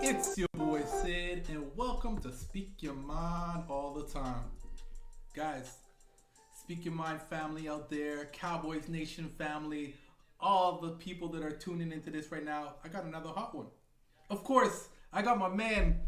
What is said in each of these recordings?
It's your boy Sid, and welcome to Speak Your Mind All the Time. Guys, Speak Your Mind family out there, Cowboys Nation family, all the people that are tuning into this right now, I got another hot one. Of course, I got my man,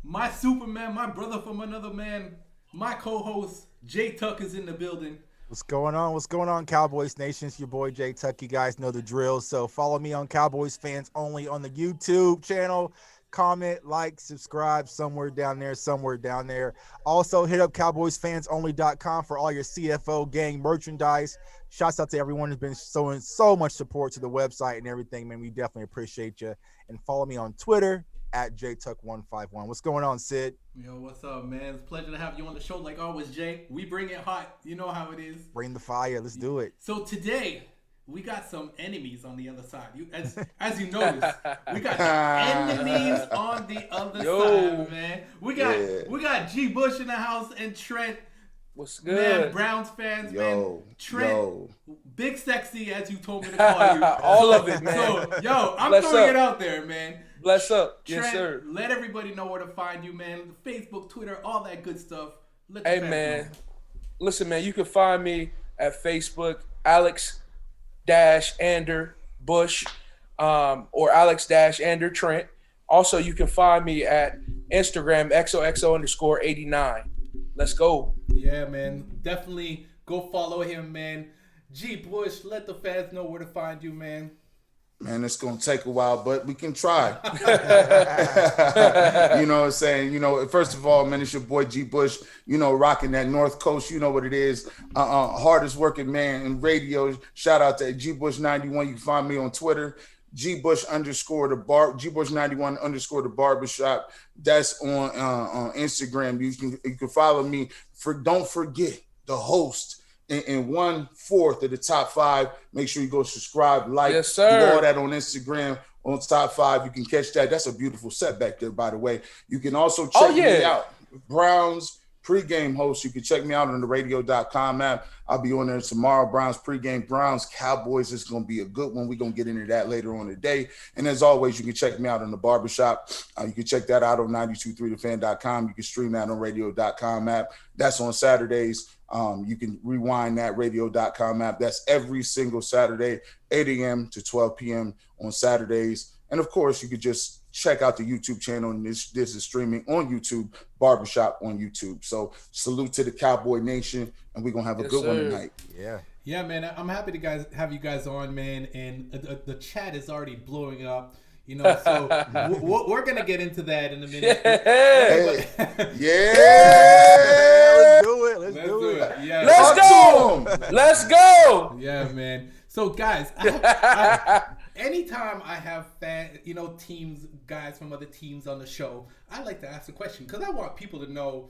my Superman, my brother from another man, my co-host, Jay Tuck is in the building. What's going on? What's going on, Cowboys Nation? It's your boy Jay Tuck. You guys know the drill. So follow me on Cowboys Fans Only on the YouTube channel. Comment, like, subscribe somewhere down there, somewhere down there. Also, hit up CowboysFansOnly.com for all your CFO gang merchandise. Shouts out to everyone who's been showing so much support to the website and everything, man. We definitely appreciate you. And follow me on Twitter at JTuck151. What's going on, Sid? Yo, what's up, man? It's a pleasure to have you on the show like always, Jay. We bring it hot. You know how it is. Bring the fire. Let's do it. So today, we got some enemies on the other side. As you notice, we got enemies on the other side, man. We got G Bush in the house and Trent. What's good? Man, Browns fans, man. Trent, Big Sexy, as you told me to call you. All of it, man. So, I'm Bless throwing up. it out there, man. Bless up. Trent, Yes, sir. let everybody know where to find you, man. Facebook, Twitter, all that good stuff. Let the Hey, fans man. know. Listen, man, you can find me at Facebook, Alex-Ander Bush, or Alex-Ander Trent. Also, you can find me at Instagram, XOXO_89. Let's go. Yeah, man. Definitely go follow him, man. G Bush, let the fans know where to find you, man. Man, it's going to take a while, but we can try. You know what I'm saying? You know, first of all, man, it's your boy G Bush, you know, rocking that North Coast. You know what it is. Hardest working man in radio. Shout out to G Bush 91. You can find me on Twitter. G Bush Bush 91 _ the barbershop. That's on Instagram. You can follow me. Don't forget the host. In 1/4 of the top 5, make sure you go subscribe, like, Yes, do sir. all that on Instagram on top 5. You can catch that. That's a beautiful set back there, by the way. You can also check me out. Browns pregame host. You can check me out on the radio.com app. I'll be on there tomorrow. Browns pregame, Browns Cowboys. It's going to be a good one. We're going to get into that later on today. And as always, you can check me out on the barbershop. You can check that out on 923thefan.com. You can stream that on radio.com app. That's on Saturdays. You can rewind that radio.com app. That's every single Saturday, 8 a.m. to 12 p.m. on Saturdays. And of course, you could just check out the YouTube channel. And this is streaming on YouTube, Barbershop on YouTube. So salute to the Cowboy Nation, and we're going to have a good one tonight. Yeah. Yeah, man. I'm happy to have you guys on, man. And the chat is already blowing up. You know, so we're going to get into that in a minute. Hey. Let's do it. Let's do it. Yeah. Let's go. Let's go. Yeah, man. So, guys, anytime I have teams, guys from other teams on the show, I like to ask a question because I want people to know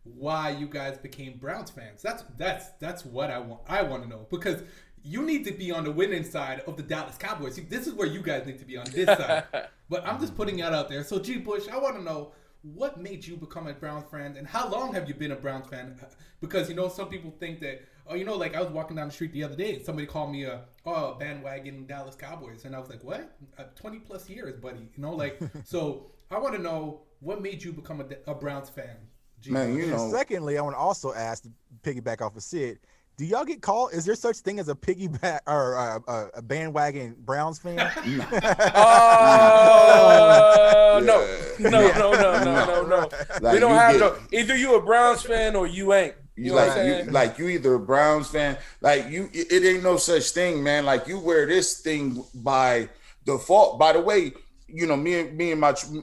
why you guys became Browns fans. That's what I want. I want to know because you need to be on the winning side of the Dallas Cowboys. This is where you guys need to be, on this side. But I'm just putting that out there. So, G. Bush, I want to know what made you become a Browns fan, and how long have you been a Browns fan? Because, you know, some people think that, like I was walking down the street the other day, and somebody called me a bandwagon Dallas Cowboys, and I was like, what? 20 plus years, buddy. You know, like, so I want to know what made you become a Browns fan. G. Man, Bush. you know. And secondly, I want to also ask, to piggyback off of Sid, do y'all get called? Is there such thing as a piggyback or a bandwagon Browns fan? No. Like, We don't have no. Either you a Browns fan or you ain't. You know what I'm saying? You either a Browns fan, it ain't no such thing, man. Like, you wear this thing by default. By the way, you know, me and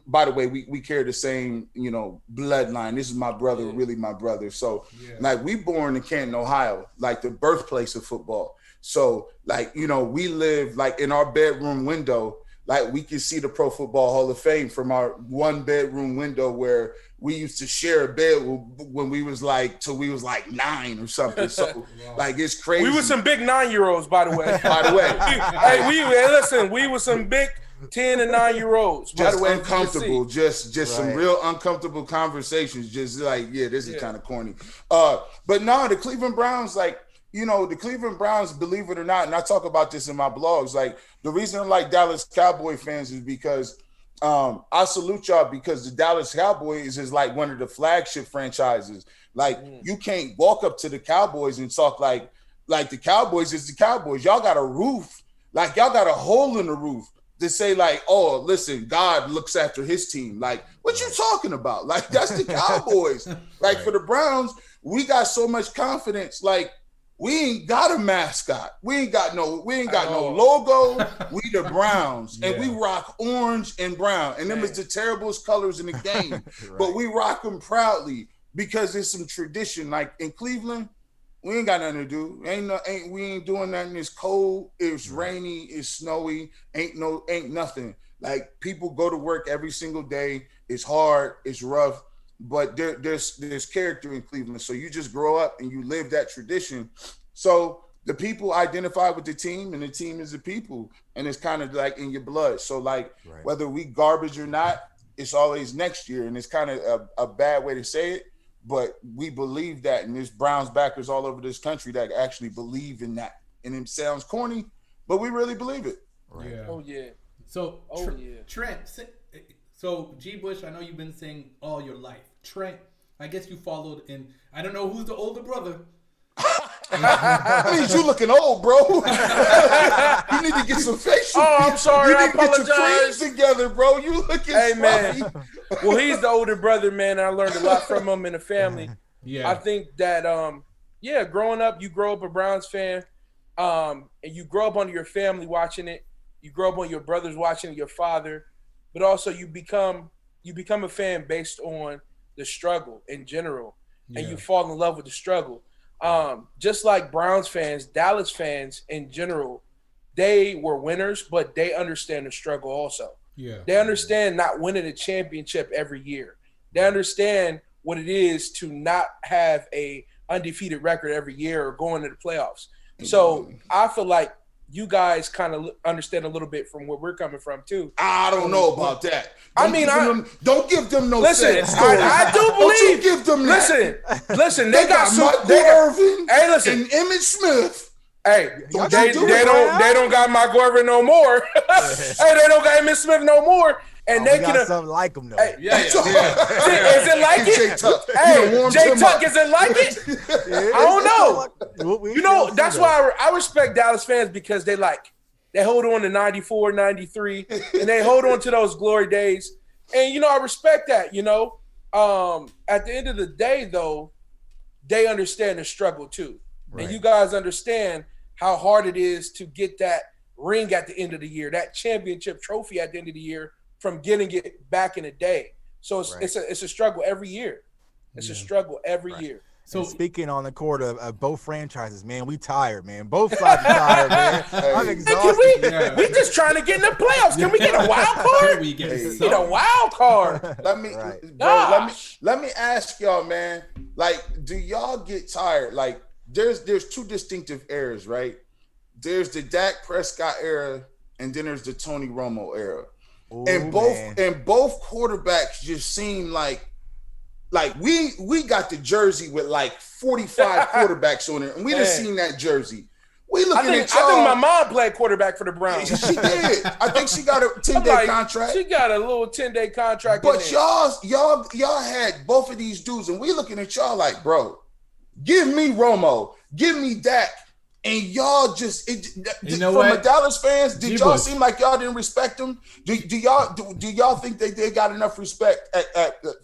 by the way, we carry the same, you know, bloodline. This is my brother, really my brother. So, like, we born in Canton, Ohio, like the birthplace of football. So, like, you know, we live like in our bedroom window, like we can see the Pro Football Hall of Fame from our 1-bedroom window where we used to share a bed when we was like 9 or something. So like, it's crazy. We were some big 9-year-olds, by the way. Hey, we were some big 10 and 9-year-olds. Just uncomfortable, just some real uncomfortable conversations. Just like, this is kind of corny. But no, the Cleveland Browns, like, you know, the Cleveland Browns, believe it or not, and I talk about this in my blogs, like, the reason I like Dallas Cowboy fans is because I salute y'all because the Dallas Cowboys is like one of the flagship franchises. Like you can't walk up to the Cowboys and talk like the Cowboys is the Cowboys. Y'all got a roof, like y'all got a hole in the roof to say like, oh, listen, God looks after his team. Like, what you talking about? Like, that's the Cowboys. Like for the Browns, we got so much confidence. Like, we ain't got a mascot. We ain't got no logo. We the Browns. And we rock orange and brown. And them is the terriblest colors in the game. But we rock them proudly because there's some tradition. Like in Cleveland, we ain't got nothing to do. We ain't doing nothing. It's cold, it's rainy, it's snowy, ain't nothing. Like people go to work every single day. It's hard, it's rough. But there's character in Cleveland. So you just grow up and you live that tradition. So the people identify with the team and the team is the people. And it's kind of like in your blood. So like whether we garbage or not, it's always next year. And it's kind of a bad way to say it, but we believe that. And there's Browns backers all over this country that actually believe in that. And it sounds corny, but we really believe it. Right. Yeah. Oh, yeah. So, Trent, so G. Bush, I know you've been saying all your life. Trent, I guess you followed in. I don't know who's the older brother. I mean, you looking old, bro. You need to get some facial. Oh, I'm sorry. You I need to get your apologize. creams together, bro. You looking man. sloppy. Well, he's the older brother, man. I learned a lot from him in the family. Yeah. I think that, growing up, you grow up a Browns fan, and you grow up under your family watching it. You grow up on your brothers watching it, your father, but also you become a fan based on the struggle in general, and you fall in love with the struggle. Just like Browns fans, Dallas fans in general, they were winners, but they understand the struggle also. Yeah. They understand not winning a championship every year. They understand what it is to not have a undefeated record every year or going to the playoffs. So I feel like you guys kind of understand a little bit from where we're coming from too. I don't know about that. Don't give them no listen. story. I do believe. Don't you give them that. Listen. They got Michael Irvin. Hey, listen. And Emmitt Smith. Hey, they don't got Michael Irvin no more. Hey, they don't got Emmitt Smith no more. And they got something like him though. Hey, Is it like it? Jay Tuck. Hey, Jay Tuck, is it like it? I don't know. You know, that's why I respect Dallas fans because they hold on to 94, 93, and they hold on to those glory days. And, I respect that, At the end of the day, though, they understand the struggle, too. Right. And you guys understand how hard it is to get that ring at the end of the year, that championship trophy at the end of the year from getting it back in the day. So it's a struggle every year. It's a struggle every year. So speaking on the court of both franchises, man, we tired, man. Both sides are tired, man. I'm exhausted. We just trying to get in the playoffs. Can we get a wild card? Get a wild card. Let me ask y'all, man. Like, do y'all get tired? Like, there's two distinctive eras, right? There's the Dak Prescott era, and then there's the Tony Romo era. Ooh, and both quarterbacks just seem like we got the jersey with like 45 quarterbacks on it, and we just seen that jersey. We looking at y'all. I think my mom played quarterback for the Browns. She did. I think she got a 10-day contract. She got a little 10-day contract. But y'all had both of these dudes, and we looking at y'all like, bro, give me Romo, give me Dak. And y'all just from Dallas fans, did y'all seem like y'all didn't respect them? Do y'all think they got enough respect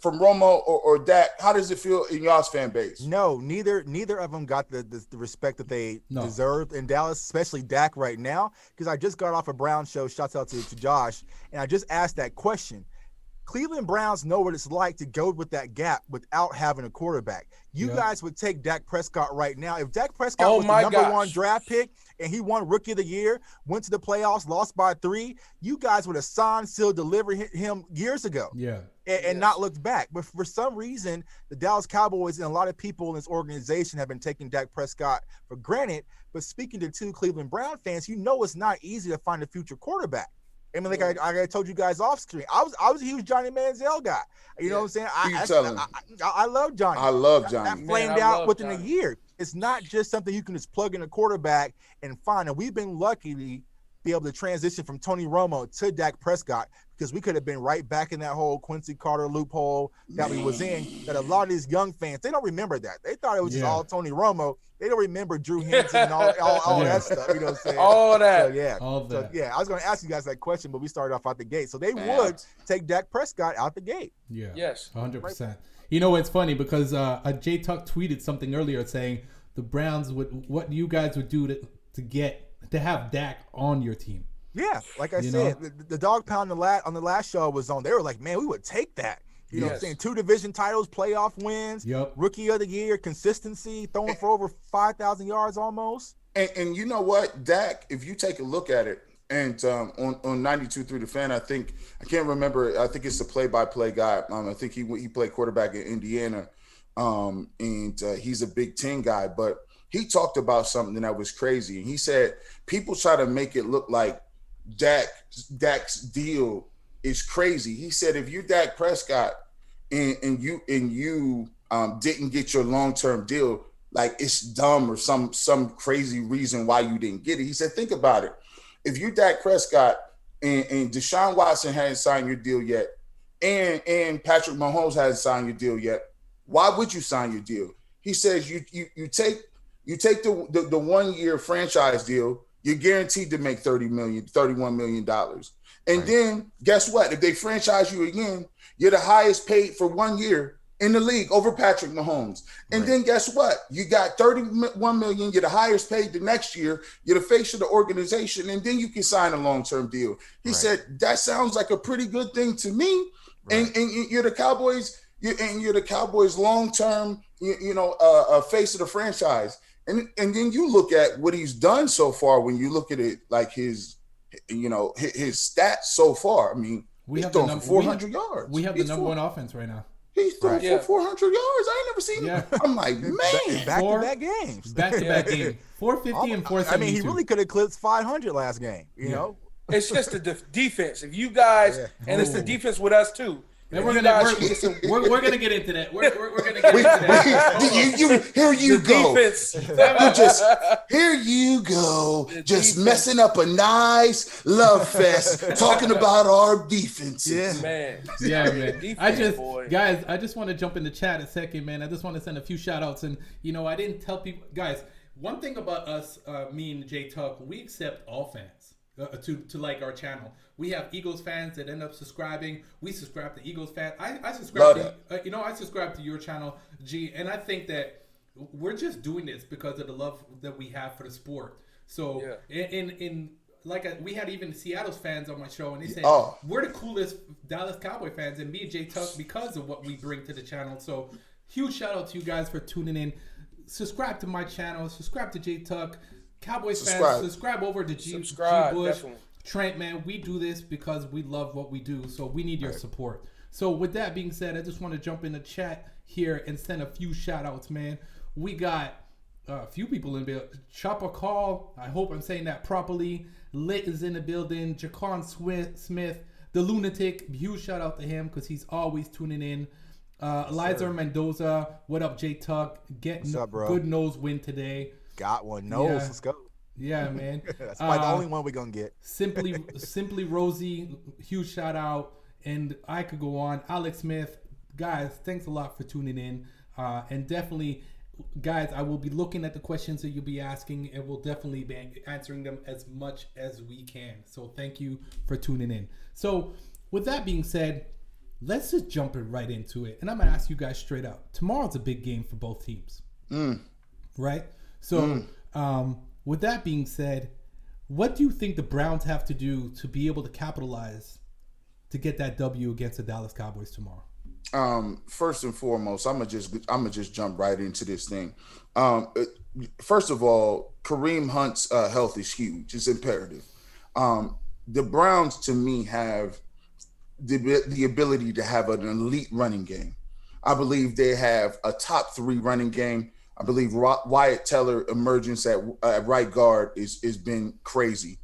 from Romo or Dak? How does it feel in y'all's fan base? No, neither of them got the respect that they deserved in Dallas, especially Dak right now. Because I just got off a Brown show. Shouts out to Josh, and I just asked that question. Cleveland Browns know what it's like to go with that gap without having a quarterback. You guys would take Dak Prescott right now. If Dak Prescott was the number one draft pick and he won Rookie of the Year, went to the playoffs, lost by 3, you guys would have signed, sealed, delivered him years ago. And not looked back. But for some reason, the Dallas Cowboys and a lot of people in this organization have been taking Dak Prescott for granted. But speaking to 2 Cleveland Brown fans, it's not easy to find a future quarterback. I mean, like I told you guys off screen, I was a huge Johnny Manziel guy. You know what I'm saying? I love Johnny. I love Johnny. That flamed out within a year. It's not just something you can just plug in a quarterback and find. And we've been lucky to be able to transition from Tony Romo to Dak Prescott because we could have been right back in that whole Quincy Carter loophole that we was in. That a lot of these young fans, they don't remember that. They thought it was just all Tony Romo. They don't remember Drew Henson and all that stuff. You know what I'm saying? All that. So, yeah. All that. So, yeah, I was going to ask you guys that question, but we started off out the gate. So they would take Dak Prescott out the gate. Yeah. Yes. 100%. You know, it's funny because J Tuck tweeted something earlier saying the Browns what you guys would do to have Dak on your team. Yeah, like I said, the dog pound on the last show I was on, they were like, man, we would take that. You know what I'm saying? 2 division titles, playoff wins, rookie of the year, consistency, throwing for over 5,000 yards almost. And you know what, Dak, if you take a look at it, and on 92.3 The Fan, I can't remember, I think it's the play-by-play guy. I think he played quarterback in Indiana, and he's a Big Ten guy, but he talked about something that was crazy. And he said people try to make it look like Dak's deal is crazy. He said if you Dak Prescott and you didn't get your long-term deal, like it's dumb or some crazy reason why you didn't get it. He said, think about it. If you Dak Prescott and Deshaun Watson hadn't signed your deal yet, and Patrick Mahomes hasn't signed your deal yet, why would you sign your deal? He says you take the 1 year franchise deal, you're guaranteed to make $31 million. And then guess what? If they franchise you again, you're the highest paid for 1 year in the league over Patrick Mahomes. And then guess what? You got $31 million. You're the highest paid the next year. You're the face of the organization. And then you can sign a long-term deal. He said, that sounds like a pretty good thing to me. And you're the Cowboys. You're the Cowboys long-term, face of the franchise. And then you look at what he's done so far. When you look at it, like his stats so far. I mean, he's thrown for 400 yards. We have the number one offense right now. He's thrown for 400 yards. I ain't never seen him. I'm like, man, back-to-back games. Back-to-back games. 450 and 472. I mean, he really could have clipped 500 last game. You know, it's just the defense. If you guys, and it's the defense with us too. And we're gonna get into that. We're gonna get into that. Here you go. Defense. Here you go. Just messing up a nice love fest, talking about our defenses. Man. Guys, I just want to jump in the chat a second, man. I just want to send a few shout outs. And I didn't tell people, guys, one thing about us, me and J Tuck, we accept all fans to like our channel. We have Eagles fans that end up subscribing. We subscribe to Eagles fans. I subscribe to I subscribe to your channel, G, and I think that we're just doing this because of the love that we have for the sport. So we had even Seattle's fans on my show, and they said we're the coolest Dallas Cowboy fans, and me and J Tuck because of what we bring to the channel. So huge shout out to you guys for tuning in. Subscribe to my channel. Subscribe to J Tuck. Cowboys fans, subscribe over to G Bush. Definitely. Trent, man, we do this because we love what we do, so we need your support. So with that being said, I just want to jump in the chat here and send a few shout outs, man. We got a few people in there. Chopper Call, I hope I'm saying that properly. Lit is in the building. Jaquan Smith, the Lunatic, huge shout out to him because he's always tuning in. Eliza Mendoza, what up, J Tuck? What's up, bro? Good nose win today. Got one nose. Let's go. Yeah, man. That's probably the only one we're gonna get. Simply Rosie, huge shout out, and I could go on. Alex Smith, guys, thanks a lot for tuning in, and definitely, guys, I will be looking at the questions that you'll be asking, and we'll definitely be answering them as much as we can. So thank you for tuning in. So with that being said, let's just jump right into it, and I'm gonna ask you guys straight up. Tomorrow's a big game for both teams, right? So. With that being said, what do you think the Browns have to do to be able to capitalize to get that W against the Dallas Cowboys tomorrow? First and foremost, I'm gonna just jump right into this thing. First of all, Kareem Hunt's health is huge. It's imperative. The Browns, to me, have the ability to have an elite running game. I believe they have a top 3 running game. I believe Wyatt Teller emergence at right guard is been crazy.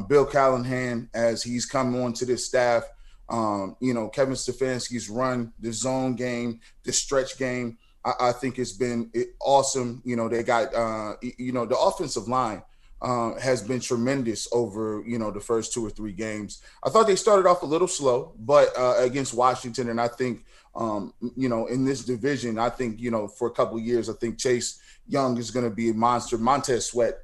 Bill Callahan, as he's come on to this staff, Kevin Stefanski's run the zone game, the stretch game. I think it's been awesome. They got, the offensive line has been tremendous over, the first 2 or 3 games. I thought they started off a little slow, but against Washington, and I think, in this division, I think, for a couple of years, I think Chase Young is going to be a monster. Montez Sweat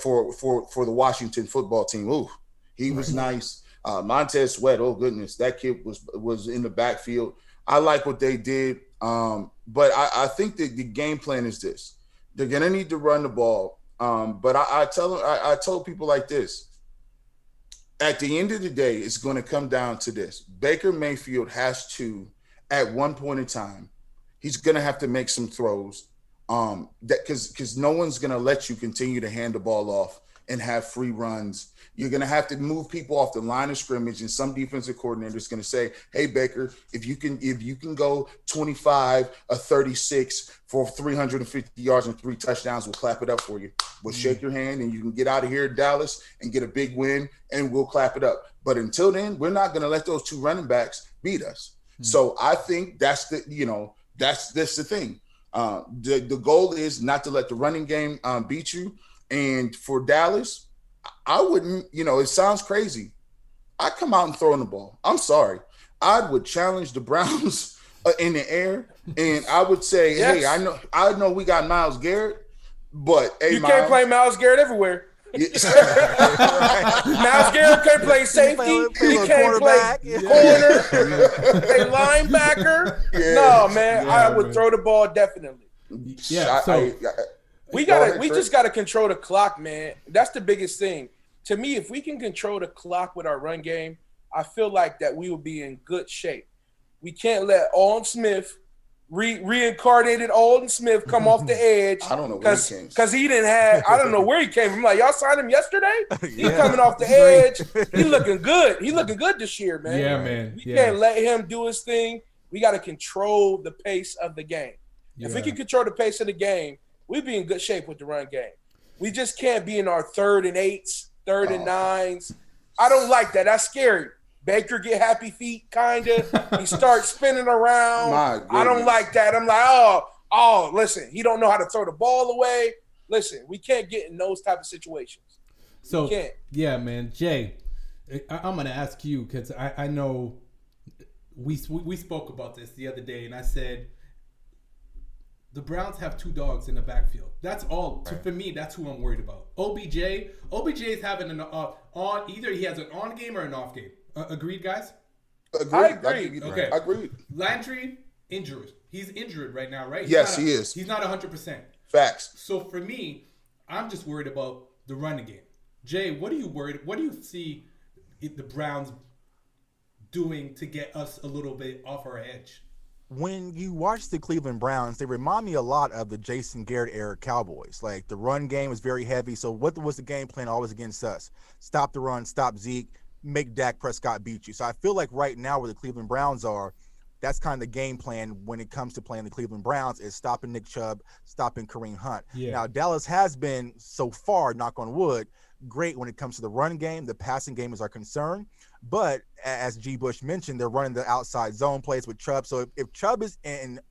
for the Washington football team. Ooh, he was nice. Montez Sweat, oh goodness, that kid was in the backfield. I like what they did, but I think that the game plan is this. They're going to need to run the ball. But I told people like this, at the end of the day, it's going to come down to this. Baker Mayfield has to, at one point in time, he's going to have to make some throws because no one's going to let you continue to hand the ball off and have free runs. You're going to have to move people off the line of scrimmage, and some defensive coordinator is going to say, hey, Baker, if you can go 25 or 36 for 350 yards and 3 touchdowns, we'll clap it up for you. We'll shake your hand, and you can get out of here in Dallas and get a big win, and we'll clap it up. But until then, we're not going to let those 2 running backs beat us. So I think that's the thing. The goal is not to let the running game beat you. And for Dallas, I wouldn't, it sounds crazy. I'd come out and throw in the ball. I'm sorry. I would challenge the Browns in the air, and I would say, hey, I know we got Myles Garrett, but hey, you can't play Myles Garrett everywhere. Myles Garrett can't play safety. He can't play corner, play linebacker. No, man, I would throw the ball definitely. Yeah, we just gotta control the clock, man. That's the biggest thing. To me, if we can control the clock with our run game, I feel like that we will be in good shape. We can't let Alden Smith, reincarnated Alden Smith, come off the edge. I don't know where he came. Because he didn't have, I don't know where he came from. Like, y'all signed him yesterday? He's coming off the edge. He looking good. He looking good this year, man. Yeah, man. We can't let him do his thing. We got to control the pace of the game. If we can control the pace of the game, we'd be in good shape with the run game. We just can't be in our 3rd and 8s, 3rd and 9s. I don't like that. That's scary. Baker get happy feet, kind of. He starts spinning around. I don't like that. I'm like, oh, listen, he don't know how to throw the ball away. Listen, we can't get in those type of situations. So, yeah, man. Jay, I'm going to ask you because I know we spoke about this the other day, and I said the Browns have 2 dogs in the backfield. That's all. Right. For me, that's who I'm worried about. OBJ is having an on. Either he has an on game or an off game. Agreed, guys? I agree. Okay. Agreed. Landry, injured. He's injured right now, right? Yes, he is. He's not 100%. Facts. So for me, I'm just worried about the running game. Jay, what are you worried? What do you see the Browns doing to get us a little bit off our edge? When you watch the Cleveland Browns, they remind me a lot of the Jason Garrett era Cowboys. Like, the run game was very heavy. So what was the game plan always against us? Stop the run, stop Zeke, make Dak Prescott beat you. So I feel like right now where the Cleveland Browns are, that's kind of the game plan when it comes to playing the Cleveland Browns, is stopping Nick Chubb, stopping Kareem Hunt. Yeah. Now, Dallas has been, so far, knock on wood, great when it comes to the run game. The passing game is our concern. But as G. Bush mentioned, they're running the outside zone plays with Chubb. So if Chubb is and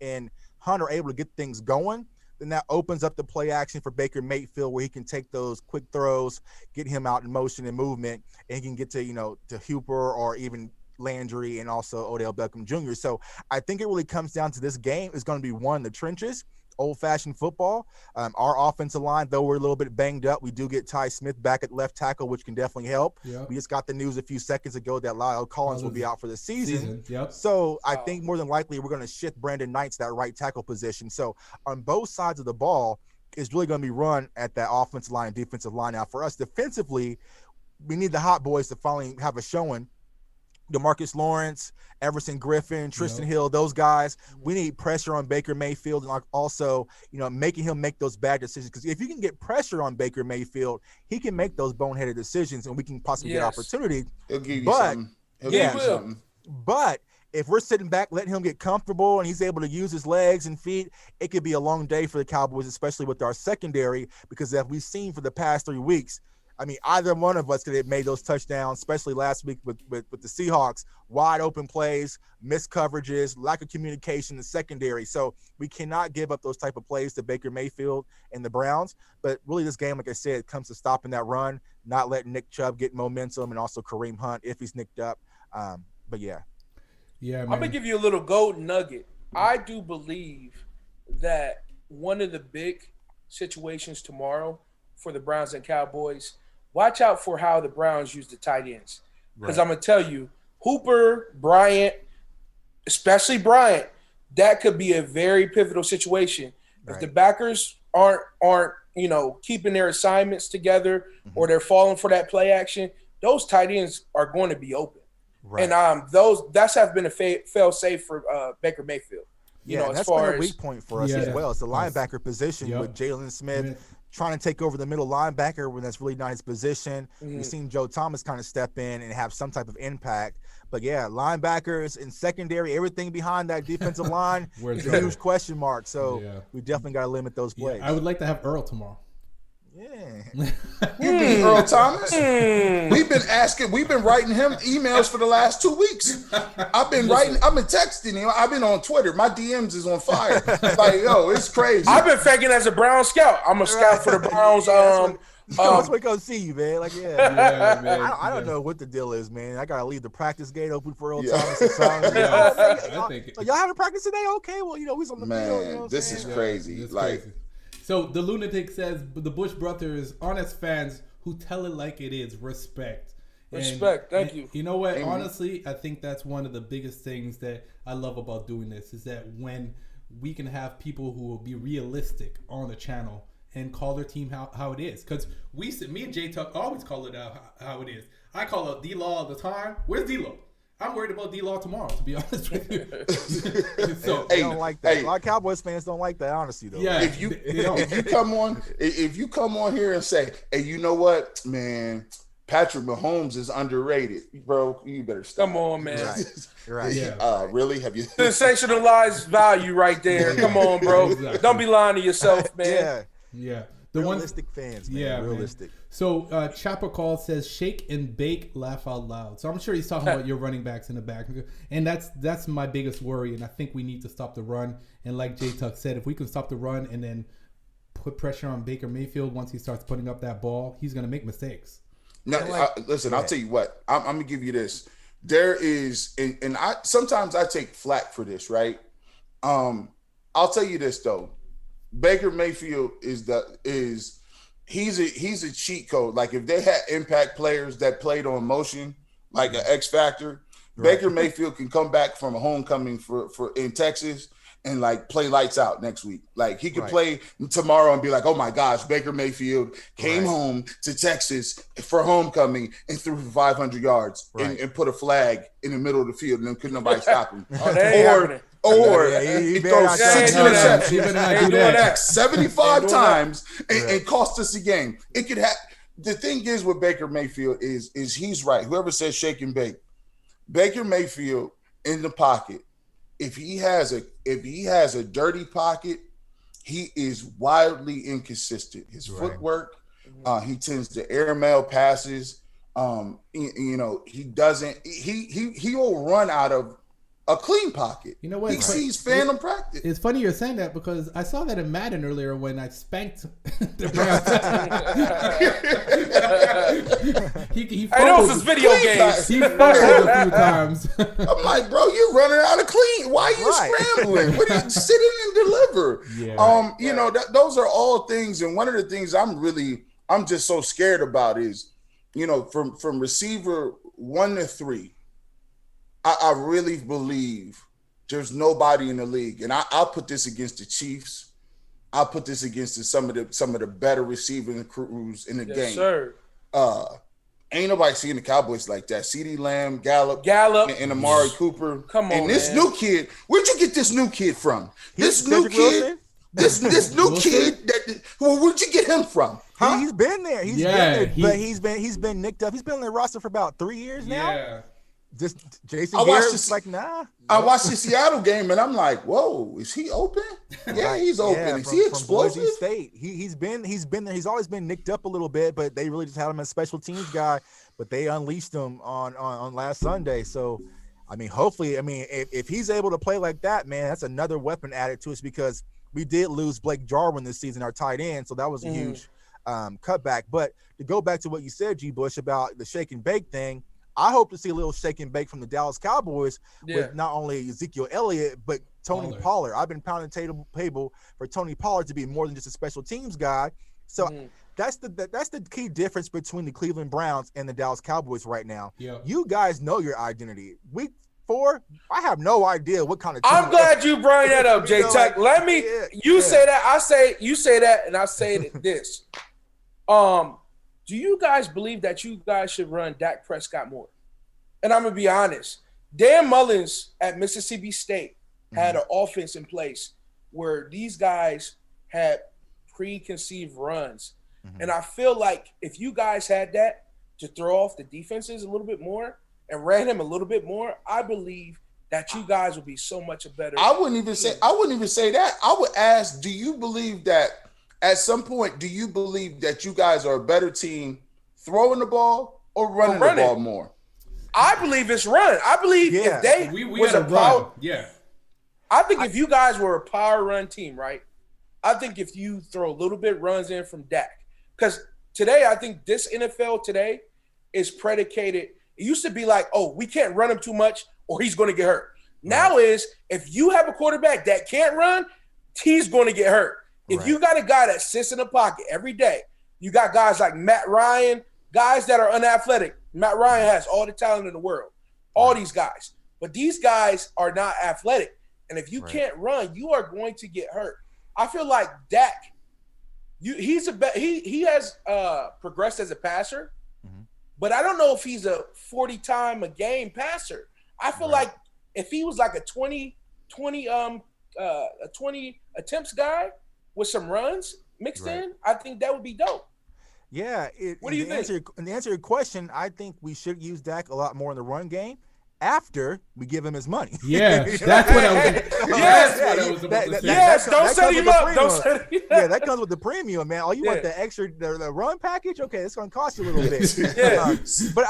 Hunt are able to get things going, then that opens up the play action for Baker Mayfield, where he can take those quick throws, get him out in motion and movement, and he can get to Hooper or even Landry and also Odell Beckham Jr. So I think it really comes down to this game is going to be one, the trenches, old-fashioned football. Our offensive line, though we're a little bit banged up, we do get Ty Smith back at left tackle, which can definitely help. Yep. We just got the news a few seconds ago that Lyle Collins will be out for the season. Yep. So I think more than likely we're going to shift Brandon Knight to that right tackle position. So on both sides of the ball, it's really going to be run at that offensive line and defensive line. Now for us defensively, we need the hot boys to finally have a showing. DeMarcus Lawrence, Everson Griffin, Tristan Hill, those guys. We need pressure on Baker Mayfield and also, making him make those bad decisions. Because if you can get pressure on Baker Mayfield, he can make those boneheaded decisions, and we can possibly get opportunity. He'll give you something. He'll give you something. But if we're sitting back, letting him get comfortable, and he's able to use his legs and feet, it could be a long day for the Cowboys, especially with our secondary. Because as we've seen for the past 3 weeks, I mean, either one of us could have made those touchdowns, especially last week with the Seahawks. Wide open plays, missed coverages, lack of communication in the secondary. So we cannot give up those type of plays to Baker Mayfield and the Browns. But really, this game, like I said, comes to stopping that run, not letting Nick Chubb get momentum, and also Kareem Hunt if he's nicked up. But yeah, man. I'm gonna give you a little gold nugget. I do believe that one of the big situations tomorrow for the Browns and Cowboys, watch out for how the Browns use the tight ends. Because I'm going to tell you, Hooper, Bryant, especially Bryant, that could be a very pivotal situation. If the backers aren't keeping their assignments together or they're falling for that play action, those tight ends are going to be open. Right. And that's have been a fail safe for Baker Mayfield. That's been a weak point for us as well. It's the linebacker position with Jalen Smith trying to take over the middle linebacker when that's really not his position. We've seen Joe Thomas kind of step in and have some type of impact. But linebackers and secondary, everything behind that defensive line is a huge question mark. So we definitely got to limit those plays. I would like to have Earl tomorrow. You beat Earl Thomas. We've been writing him emails for the last 2 weeks. I've been texting him. I've been on Twitter. My DMs is on fire. Like, yo, it's crazy. I've been faking as a Brown scout. I'm a scout for the Browns. That's what go see you, man. Like, man. I don't know what the deal is, man. I gotta leave the practice gate open for Earl Thomas. And y'all having practice today? Okay, well, he's on the field. You know this is crazy. It's crazy. So the lunatic says the Bush brothers, honest fans who tell it like it is, respect. Thank you. You know what? Amen. Honestly, I think that's one of the biggest things that I love about doing this is that when we can have people who will be realistic on the channel and call their team how it is. Because me and Jay Tuck always call it how it is. I call it D-Law all the time. Where's D-Law? I'm worried about D-Law tomorrow, to be honest with you. They don't like that. A lot of Cowboys fans don't like that, honestly, though. Yeah, if you come on here and say, hey, you know what, man, Patrick Mahomes is underrated, bro, you better stop. Come on, man. Right. Yeah. Really? Have you sensationalized value right there? Come on, bro. Exactly. Don't be lying to yourself, man. Yeah. Realistic fans, man. Yeah, realistic. Man. So Chopper Call says shake and bake, laugh out loud. So I'm sure he's talking about your running backs in the back, and that's my biggest worry. And I think we need to stop the run. And like Jay Tuck said, if we can stop the run and then put pressure on Baker Mayfield once he starts putting up that ball, he's gonna make mistakes. No, listen. I'll tell you what. I'm gonna give you this. There is, and I sometimes I take flack for this, right? I'll tell you this though. Baker Mayfield he's a cheat code. Like if they had impact players that played on motion, like an X Factor, Baker Mayfield can come back from a homecoming for in Texas and like play lights out next week. Like he could play tomorrow and be like, oh my gosh, Baker Mayfield came home to Texas for homecoming and threw for 500 yards and put a flag in the middle of the field and then couldn't nobody stop him. Or he throws 6 interceptions 75 times and cost us a game. It could have. The thing is with Baker Mayfield is he's right. Whoever says shake and bake, Baker Mayfield in the pocket. If he has a dirty pocket, he is wildly inconsistent. His footwork, he tends to airmail passes. He doesn't. He will run out of a clean pocket. You know what? He sees phantom practice. It's funny you're saying that because I saw that in Madden earlier when I spanked the Browns. he I know it's video games. He fumbled a few times. I'm like, bro, you're running out of clean. Why are you scrambling? What are you sitting and deliver? Those are all things. And one of the things I'm just so scared about is, from receiver 1 to 3. I really believe there's nobody in the league, and I'll put this against the Chiefs. I'll put this against some of the better receiving crews in the game. Sir. Ain't nobody seeing the Cowboys like that. CeeDee Lamb, Gallup, and Amari Cooper. Come on, and this new kid. Where'd you get this new kid from? This new kid. Wilson? This new kid. Where'd you get him from? Huh? He's been there. He's been there, but he's been nicked up. He's been on the roster for about 3 years now. Yeah. Just Jason I watched Garrett, this. like, nah. I watched the Seattle game and I'm like, whoa, is he open? Yeah, he's open. Yeah, is he explosive? From Boise State. He's been there. He's always been nicked up a little bit, but they really just had him as a special teams guy. But they unleashed him on last Sunday. So, I mean, hopefully, if he's able to play like that, man, that's another weapon added to us because we did lose Blake Jarwin this season, our tight end. So that was a huge cutback. But to go back to what you said, G. Bush, about the shake and bake thing, I hope to see a little shake and bake from the Dallas Cowboys with not only Ezekielelliott, but Tony Pollard. I've been pounding table for Tony Pollard to be more than just a special teams guy. So that's the key difference between the Cleveland Browns and the Dallas Cowboys right now. Yeah. You guys know your identity. Week 4, I have no idea what kind of team. I'm glad you brought that up, Jay Tuck. Let me say that. You say that, and I say this. Do you guys believe that you guys should run Dak Prescott more? And I'm going to be honest. Dan Mullins at Mississippi State had an offense in place where these guys had preconceived runs. And I feel like if you guys had that to throw off the defenses a little bit more and ran him a little bit more, I believe that you guys would be so much a better. I wouldn't even say that. I would ask, do you believe that at some point, do you believe that you guys are a better team throwing the ball or running the ball more? I believe it's run. I believe if they was a power, I think if you guys were a power run team, right? I think if you throw a little bit runs in from Dak, because today I think this NFL today is predicated. It used to be like, oh, we can't run him too much or he's going to get hurt. Now is if you have a quarterback that can't run, he's going to get hurt. If you got a guy that sits in the pocket every day, you got guys like Matt Ryan, guys that are unathletic. Matt Ryan has all the talent in the world, all these guys. But these guys are not athletic. And if you can't run, you are going to get hurt. I feel like Dak, he has progressed as a passer, but I don't know if he's a 40-time a game passer. I feel like if he was like a 20 attempts guy with some runs mixed in, I think that would be dope. Yeah. What do you think? And to answer your question, I think we should use Dak a lot more in the run game after we give him his money. Yeah, that's what I was about to say. Yes, don't set him up. Don't set him up. Yeah, that comes with the premium, man. Oh, you want the extra the run package? Okay, it's going to cost you a little bit. But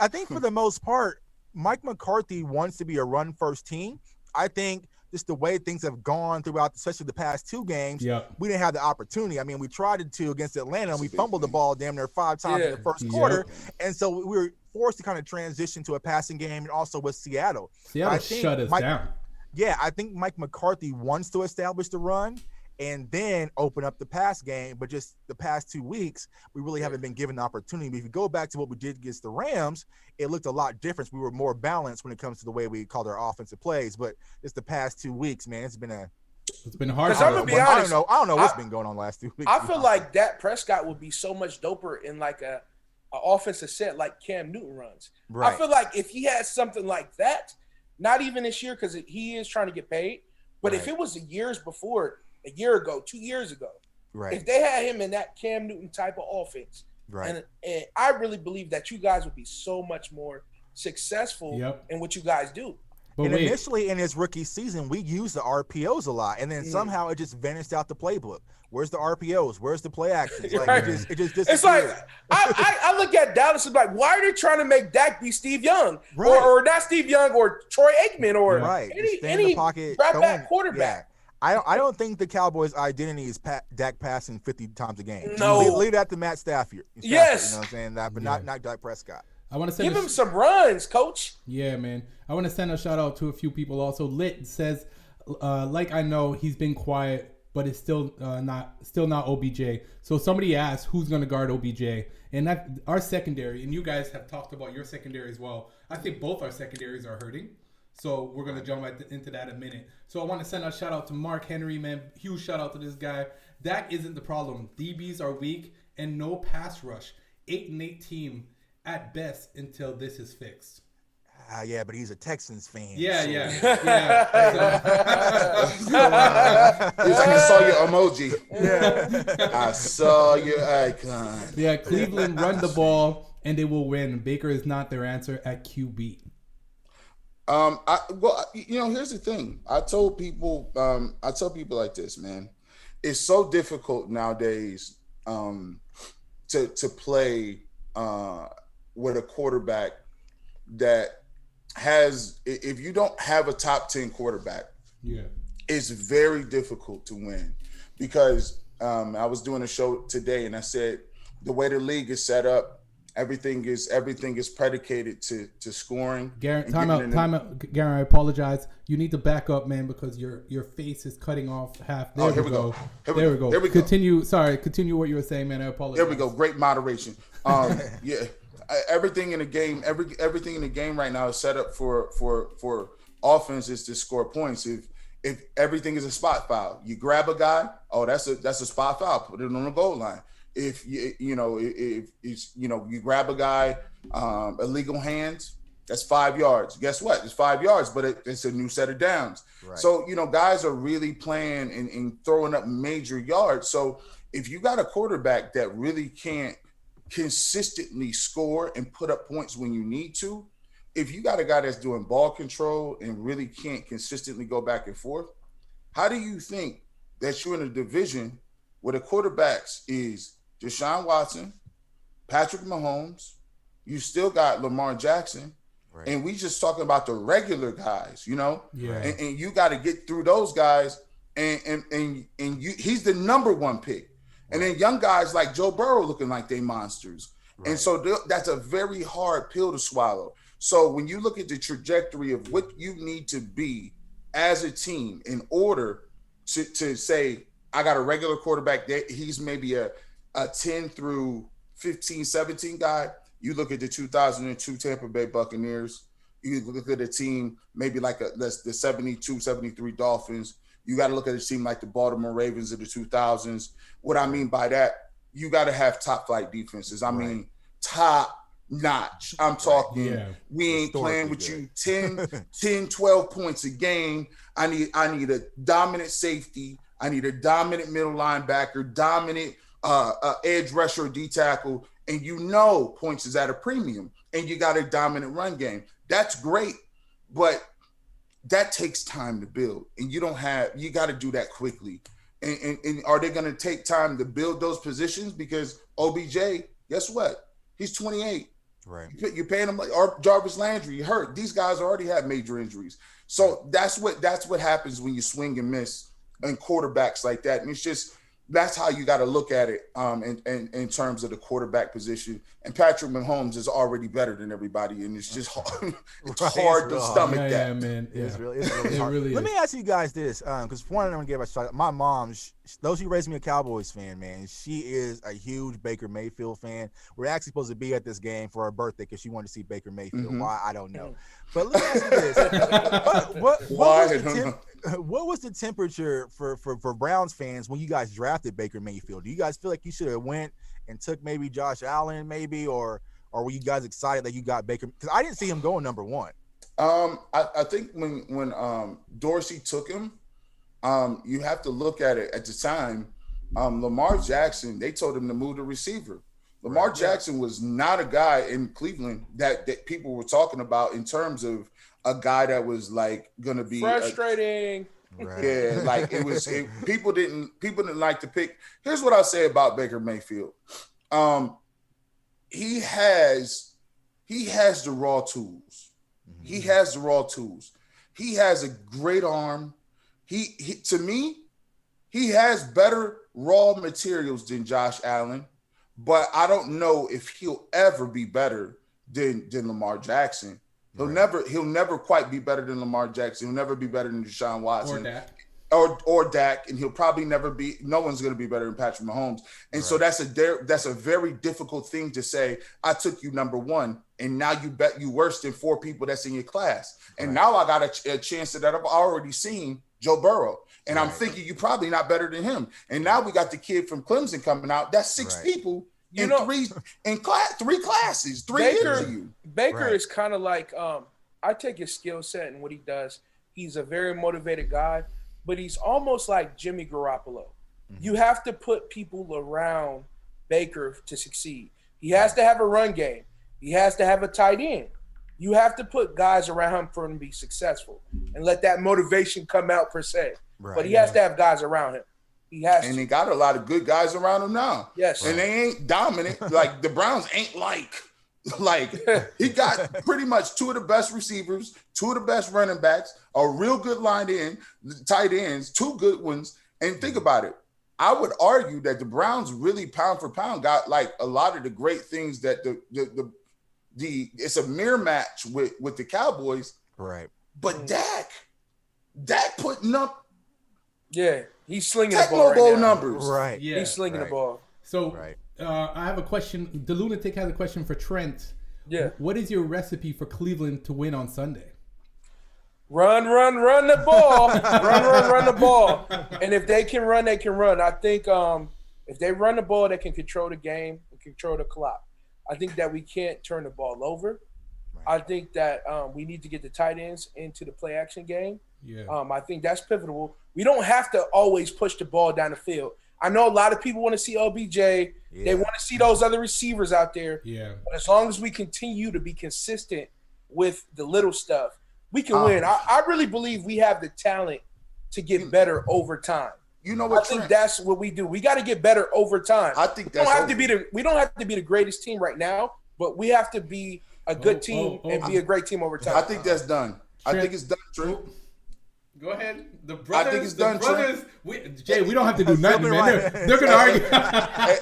I think for the most part, Mike McCarthy wants to be a run-first team. I think just the way things have gone throughout, especially the past 2 games, we didn't have the opportunity. I mean, we tried it to against Atlanta, and we fumbled the ball damn near 5 times in the first quarter. And so we were forced to kind of transition to a passing game, and also with Seattle. Seattle shut us down. Yeah, I think Mike McCarthy wants to establish the run and then open up the pass game. But just the past 2 weeks, we really haven't been given the opportunity. But if you go back to what we did against the Rams, it looked a lot different. We were more balanced when it comes to the way we called our offensive plays. But it's the past 2 weeks, man. It's been hard. Because I'm gonna be honest, I don't know what's been going on the last 2 weeks. I feel like Dak Prescott would be so much doper in like a offensive set like Cam Newton runs. I feel like if he had something like that, not even this year because he is trying to get paid, but if it was years before, a year ago, 2 years ago, if they had him in that Cam Newton type of offense, and I really believe that you guys would be so much more successful in what you guys do. But initially in his rookie season, we used the RPOs a lot, and then somehow it just vanished out the playbook. Where's the RPOs? Where's the play actions? Like it just disappeared. It's like I look at Dallas and be like, why are they trying to make Dak be Steve Young or not Steve Young or Troy Aikman or any drop back quarterback? Yeah. I don't think the Cowboys' identity is Dak passing 50 times a game. No, leave that to Matt Stafford. Yes, you know what I'm saying that, but not Dak Prescott. I want to give him some runs, coach. Yeah, man. I want to send a shout out to a few people. Also, Lit says, like I know he's been quiet, but it's still not OBJ. So somebody asked who's going to guard OBJ, and that our secondary. And you guys have talked about your secondary as well. I think both our secondaries are hurting. So we're going to jump into that in a minute. So I want to send a shout out to Mark Henry, man. Huge shout out to this guy. Dak isn't the problem. DBs are weak and no pass rush. 8-8 team at best until this is fixed. Yeah, but he's a Texans fan. Yeah. I saw your emoji. Yeah. I saw your icon. Yeah, Cleveland run the ball and they will win. Baker is not their answer at QB. Here's the thing. I tell people like this, man. It's so difficult nowadays to play with a quarterback that has, if you don't have a top 10 quarterback, it's very difficult to win. Because I was doing a show today and I said the way the league is set up, everything is predicated to scoring. Garrett, time out. Garrett, I apologize. You need to back up, man, because your face is cutting off half. There we go. There we go. Continue. Sorry, continue what you were saying, man. I apologize. There we go. Great moderation. Yeah, everything in the game, everything in the game right now is set up for offenses to score points. If everything is a spot foul, you grab a guy. Oh, that's a spot foul. Put it on the goal line. If you grab a guy, illegal hands, that's 5 yards. Guess what? It's 5 yards, but it's a new set of downs. Right. So, guys are really playing and throwing up major yards. So if you got a quarterback that really can't consistently score and put up points when you need to, if you got a guy that's doing ball control and really can't consistently go back and forth, how do you think that you're in a division where the quarterbacks is Deshaun Watson, Patrick Mahomes, you still got Lamar Jackson, right, and we just talking about the regular guys, Yeah. And you got to get through those guys, and he's the number one pick. And then young guys like Joe Burrow looking like they monsters. Right. And so that's a very hard pill to swallow. So when you look at the trajectory of what you need to be as a team in order to say, I got a regular quarterback that he's maybe a 10 through 15, 17 guy. You look at the 2002 Tampa Bay Buccaneers. You look at a team maybe like the 72, 73 Dolphins. You got to look at a team like the Baltimore Ravens of the 2000s. What I mean by that, you got to have top flight defenses. I mean, top notch. I'm talking, we ain't playing with you 10, 12 points a game. I need a dominant safety. I need a dominant middle linebacker, dominant edge rusher or D tackle, and points is at a premium, and you got a dominant run game. That's great, but that takes time to build, and you got to do that quickly. And are they going to take time to build those positions? Because OBJ, guess what? He's 28. Right. You're paying him or Jarvis Landry, hurt. These guys already have major injuries. So that's what happens when you swing and miss and quarterbacks like that. And it's just, that's how you got to look at it in terms of the quarterback position. And Patrick Mahomes is already better than everybody, and it's just hard, hard to stomach that. Yeah, man. It's really hard. Let me ask you guys this, because one, I'm going to give a shout out. My mom, though she raised me a Cowboys fan, man, she is a huge Baker Mayfield fan. We're actually supposed to be at this game for her birthday because she wanted to see Baker Mayfield. Mm-hmm. Why? I don't know. But let me ask you this. What was the temperature for Browns fans when you guys drafted Baker Mayfield? Do you guys feel like you should have went and took maybe Josh Allen or were you guys excited that you got Baker? Because I didn't see him going number one. I think when Dorsey took him, you have to look at it at the time. Lamar Jackson, they told him to move the receiver. Lamar Jackson was not a guy in Cleveland that people were talking about in terms of a guy that was like going to be frustrating. Yeah, like people didn't like to pick. Here's what I'll say about Baker Mayfield. He has the raw tools. Mm-hmm. He has the raw tools. He has a great arm. He to me, he has better raw materials than Josh Allen, but I don't know if he'll ever be better than Lamar Jackson. He'll never quite be better than Lamar Jackson. He'll never be better than Deshaun Watson or Dak, and he'll probably never be. No one's going to be better than Patrick Mahomes. And so that's a very difficult thing to say. I took you number one, and now you bet you worse than four people that's in your class. And now I got a chance that I've already seen Joe Burrow, and I'm thinking you're probably not better than him. And now we got the kid from Clemson coming out. That's six people. Three classes, Baker is kind of like I take his skill set and what he does. He's a very motivated guy, but he's almost like Jimmy Garoppolo. Mm-hmm. You have to put people around Baker to succeed. He has to have a run game. He has to have a tight end. You have to put guys around him for him to be successful and let that motivation come out per se. Right, but he has to have guys around him. He has and he got a lot of good guys around him now. Yes. And they ain't dominant. Like the Browns ain't like he got pretty much 2 of the best receivers, 2 of the best running backs, a real good line end, tight ends, 2 good ones. And think about it. I would argue that the Browns really pound for pound got like a lot of the great things that the it's a mirror match with the Cowboys. Right. But Dak putting up he's slinging the ball Bowl right now. numbers. Right. Yeah, he's slinging the ball. So I have a question. The Lunatic has a question for Trent. Yeah. What is your recipe for Cleveland to win on Sunday? Run the ball. run the ball. And if they can run, they can run. I think if they run the ball, they can control the game and control the clock. I think that we can't turn the ball over. Right. I think that we need to get the tight ends into the play action game. Yeah. I think that's pivotal. We don't have to always push the ball down the field. I know a lot of people want to see OBJ. Yeah. They want to see those other receivers out there. Yeah. But as long as we continue to be consistent with the little stuff, we can win. I really believe we have the talent to get better over time. You know what? I think that's what we do. We got to get better over time. I think we don't have to be the greatest team right now, but we have to be a good team and be a great team over time. I think that's done. Trent, I think it's done, Trent. Go ahead. The brothers. I think it's done, Trent. Jay, we don't have to do nothing, man. They're gonna argue.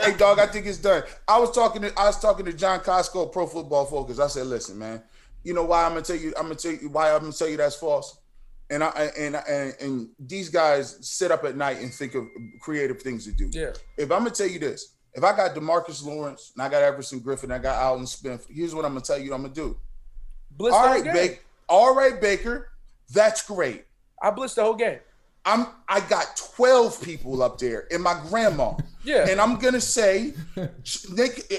hey, dog, I think it's done. I was talking to John Costco, Pro Football Focus. I said, listen, man. You know why I'm gonna tell you that's false. And these guys sit up at night and think of creative things to do. Yeah. If I'm gonna tell you this, if I got DeMarcus Lawrence and I got Everson Griffin, I got Alden Smith, here's what I'm gonna tell you I'm gonna do. Blitz All right, Baker, that's great. I blitzed the whole game. I got 12 people up there and my grandma. Yeah. And I'm gonna say, Nick,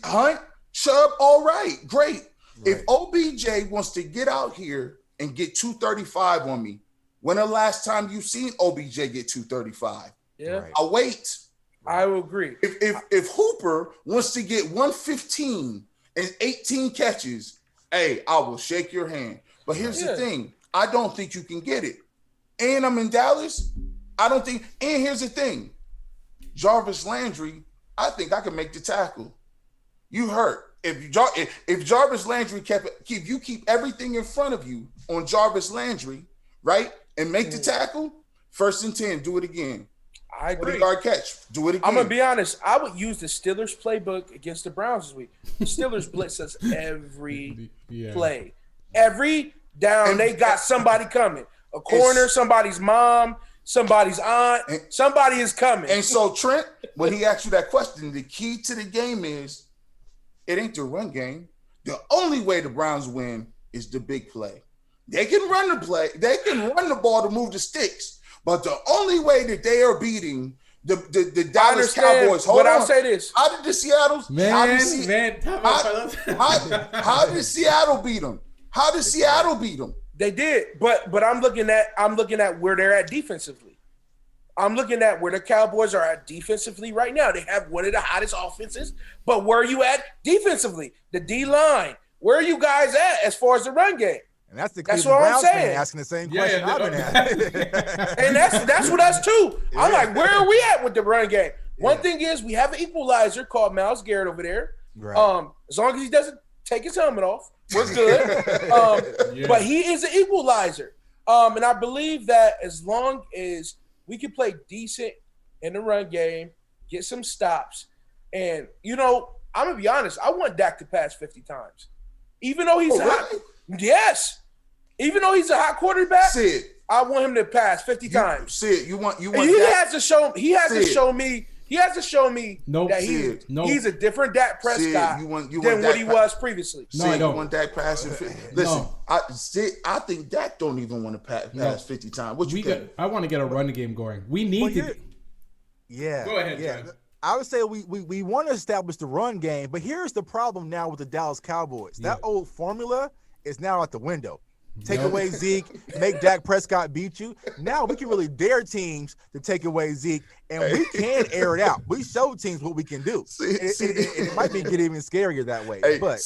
Hunt, Chubb, all right, great. If OBJ wants to get out here and get 235 on me, when the last time you seen OBJ get 235? Yeah. I'll wait. I will agree. If Hooper wants to get 115 and 18 catches, hey, I will shake your hand. But here's the thing. I don't think you can get it. And I'm in Dallas. I don't think. And here's the thing. Jarvis Landry, I think I can make the tackle. You hurt. If Jarvis Landry keep everything in front of you on Jarvis Landry, right, and make the tackle, 1st and 10, do it again. I agree. 40-yard catch, do it again. I'm gonna be honest. I would use the Steelers playbook against the Browns this week. The Steelers blitz us every play, every down. They got somebody coming. A corner, somebody's mom, somebody's aunt, somebody is coming. And so Trent, when he asked you that question, the key to the game is it ain't the run game. The only way the Browns win is the big play. They can run the play. They can run the ball to move the sticks. But the only way that they are beating the Dallas Cowboys. I'll say this. How did the Seattle's how did Seattle beat them? How did Seattle beat them? They did, but I'm looking at where they're at defensively. I'm looking at where the Cowboys are at defensively right now. They have one of the hottest offenses, but where are you at defensively? The D-line. Where are you guys at as far as the run game? And that's the Cleveland Browns fan asking the same question I've been asking. And that's what us too. Yeah. I'm like, where are we at with the run game? One thing is we have an equalizer called Myles Garrett over there. Right. As long as he doesn't take his helmet off, we're good. But he is an equalizer. And I believe that as long as we can play decent in the run game, get some stops, and I'm gonna be honest, I want Dak to pass 50 times. Even though he's Yes. Even though he's a hot quarterback, I want him to pass 50 times. Sid, you want he has to show me that he's a different Dak Prescott than what he was previously. No, I don't. You want Dak passing 50. Listen, I think Dak don't even want to pass 50 times. What you think? I want to get a run game going. We need to. Yeah. Go ahead, John. I would say we want to establish the run game, but here's the problem now with the Dallas Cowboys. That old formula is now out the window. Take away Zeke, make Dak Prescott beat you. Now we can really dare teams to take away Zeke, and we can air it out. We show teams what we can do. It might get even scarier that way. Hey, but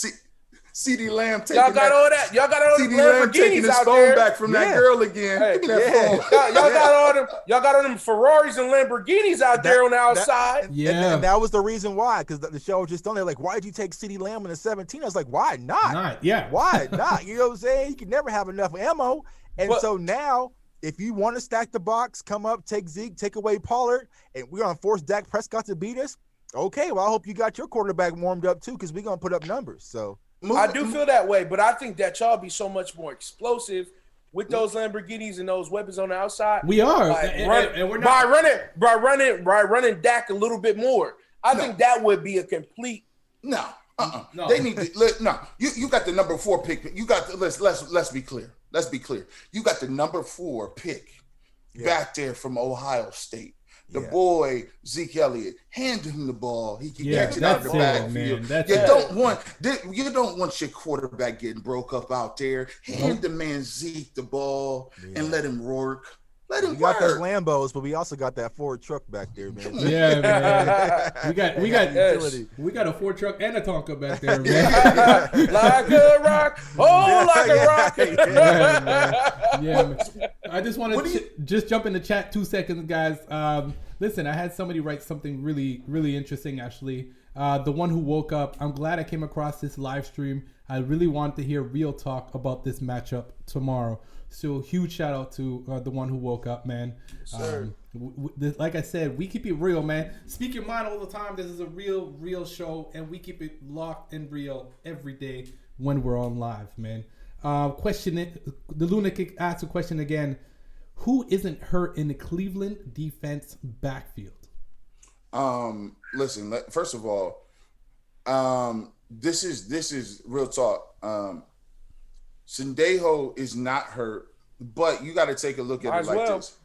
CD Lamb taking Y'all got all that. Y'all got all them CD Lamb taking Lamborghinis his out phone there. back from that girl again. Hey, Give me that phone. Y'all got all them. Y'all got all them Ferraris and Lamborghinis out there on the outside. And that was the reason why, because the show was just on there like, why did you take CD Lamb in the 17? I was like, why not? Why not? You know what I'm saying? You can never have enough ammo. And so now, if you want to stack the box, come up, take Zeke, take away Pollard, and we're going to force Dak Prescott to beat us, okay, well, I hope you got your quarterback warmed up too, because we're going to put up numbers. So I do feel that way, but I think that y'all be so much more explosive with those Lamborghinis and those weapons on the outside. We are. Like, and we're not. By running Dak a little bit more. I think that would be a complete – No. No. They need to no. You got the number 4 pick. You got the let's be clear. Let's be clear. You got the number 4 pick back there from Ohio State. The boy Ezekielelliott. Hand him the ball. He can catch it out of the backfield. You don't want your quarterback getting broke up out there. Hand the man Zeke the ball and let him work. Let him We got those Lambos, but we also got that Ford truck back there, man. Yeah, man. We got a Ford truck and a Tonka back there, man. Like a rock, like a rock. Yeah, man. I just want to just jump in the chat 2 seconds, guys. Listen, I had somebody write something really, really interesting, actually. The one who woke up. I'm glad I came across this live stream. I really want to hear real talk about this matchup tomorrow. So huge shout out to the one who woke up, man. Like I said, we keep it real, man. Speak your mind all the time. This is a real show, and we keep it locked and real every day when we're on live, man. The Lunatic asked a question again. Who isn't hurt in the Cleveland defense backfield? Listen. First of all, this is real talk. Sendejo is not hurt, but you got to take a look at it like this.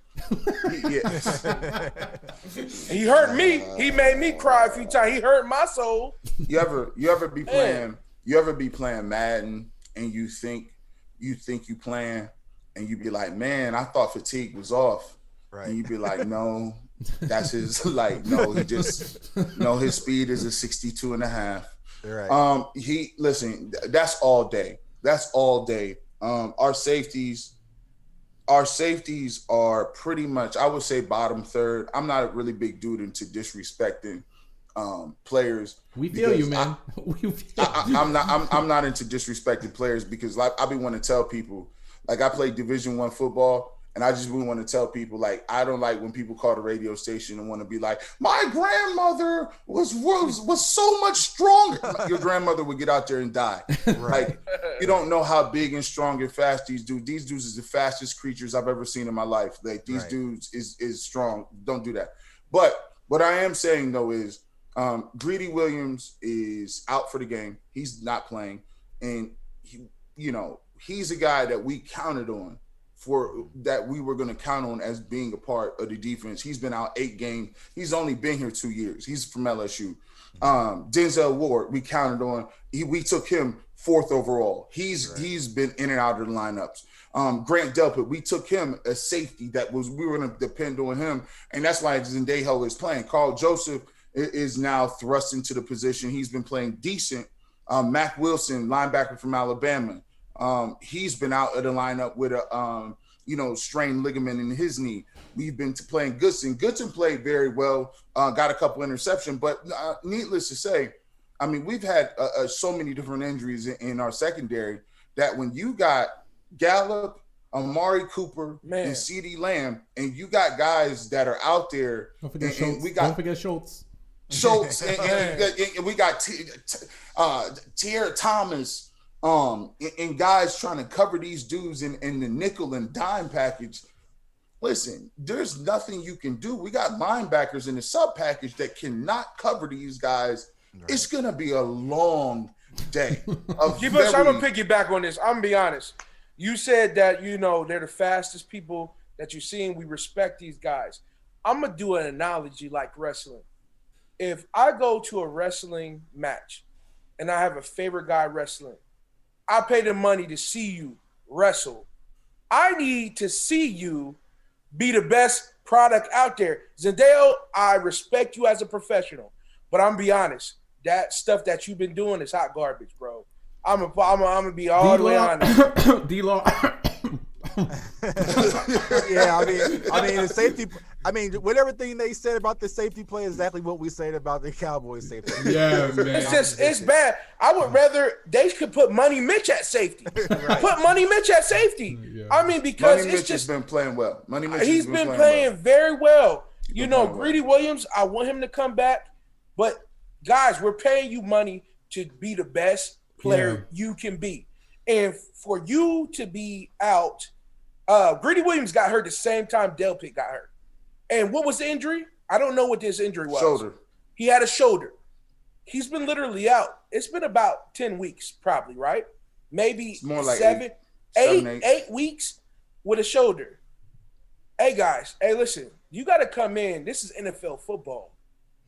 He hurt me. He made me cry a few times. He hurt my soul. You ever be playing? You ever be playing Madden and you think you playing and you be like, man, I thought fatigue was off, right? And you be like, no, that's his. His speed is a 62 and a half. Right. That's all day. That's all day. Our safeties are pretty much, I would say, bottom third. I'm not a really big dude into disrespecting players. We feel you, man. I'm not into disrespecting players because I be wanting to tell people, like, I play Division I football. And I just really want to tell people, like, I don't like when people call the radio station and want to be like, my grandmother was so much stronger. Your grandmother would get out there and die. Right. Like, you don't know how big and strong and fast these dudes. These dudes is the fastest creatures I've ever seen in my life. Like, these dudes is strong. Don't do that. But what I am saying, though, is Greedy Williams is out for the game. He's not playing. And, he's a guy that we counted on. That we were going to count on as being a part of the defense. He's been out 8 games. He's only been here 2 years. He's from LSU. Denzel Ward, we counted on. We took him 4th overall. He's been in and out of the lineups. Grant Delpit, we took him as safety. We were going to depend on him, and that's why Sendejo is playing. Carl Joseph is now thrust into the position. He's been playing decent. Mac Wilson, linebacker from Alabama. He's been out of the lineup with a strained ligament in his knee. We've been playing Goodson. Goodson played very well, got a couple interceptions, but needless to say, I mean, we've had so many different injuries in our secondary that when you got Gallup, Amari Cooper, and CeeDee Lamb, and you got guys that are out there, don't forget Schultz. And we got Tierra Thomas. And guys trying to cover these dudes in the nickel and dime package. Listen, there's nothing you can do. We got linebackers in the sub package that cannot cover these guys. Right. It's gonna be a long day. I'm gonna piggyback on this. I'm gonna be honest. You said that they're the fastest people that you've seen. We respect these guys. I'm gonna do an analogy like wrestling. If I go to a wrestling match and I have a favorite guy wrestling, I pay the money to see you wrestle. I need to see you be the best product out there. Sendejo, I respect you as a professional, but I'm be honest, that stuff that you've been doing is hot garbage, bro. I'm gonna be all the way honest. D-Law. Yeah, I mean the safety. I mean, with everything they said about the safety play, is exactly what we said about the Cowboys safety. Yeah, man. It's bad. I would rather they could put Money Mitch at safety. Right. Put Money Mitch at safety. Yeah. I mean, because Money Mitch has been playing well. Money Mitch he's been playing very well. You know, Greedy well. Williams, I want him to come back, but guys, we're paying you money to be the best player you can be, and for you to be out. Greedy Williams got hurt the same time Delpit got hurt. And what was the injury? I don't know what this injury was. Shoulder. He had a shoulder. He's been literally out. It's been about 10 weeks probably, right? Maybe it's more like 8 weeks with a shoulder. Hey, guys. Hey, listen. You got to come in. This is NFL football.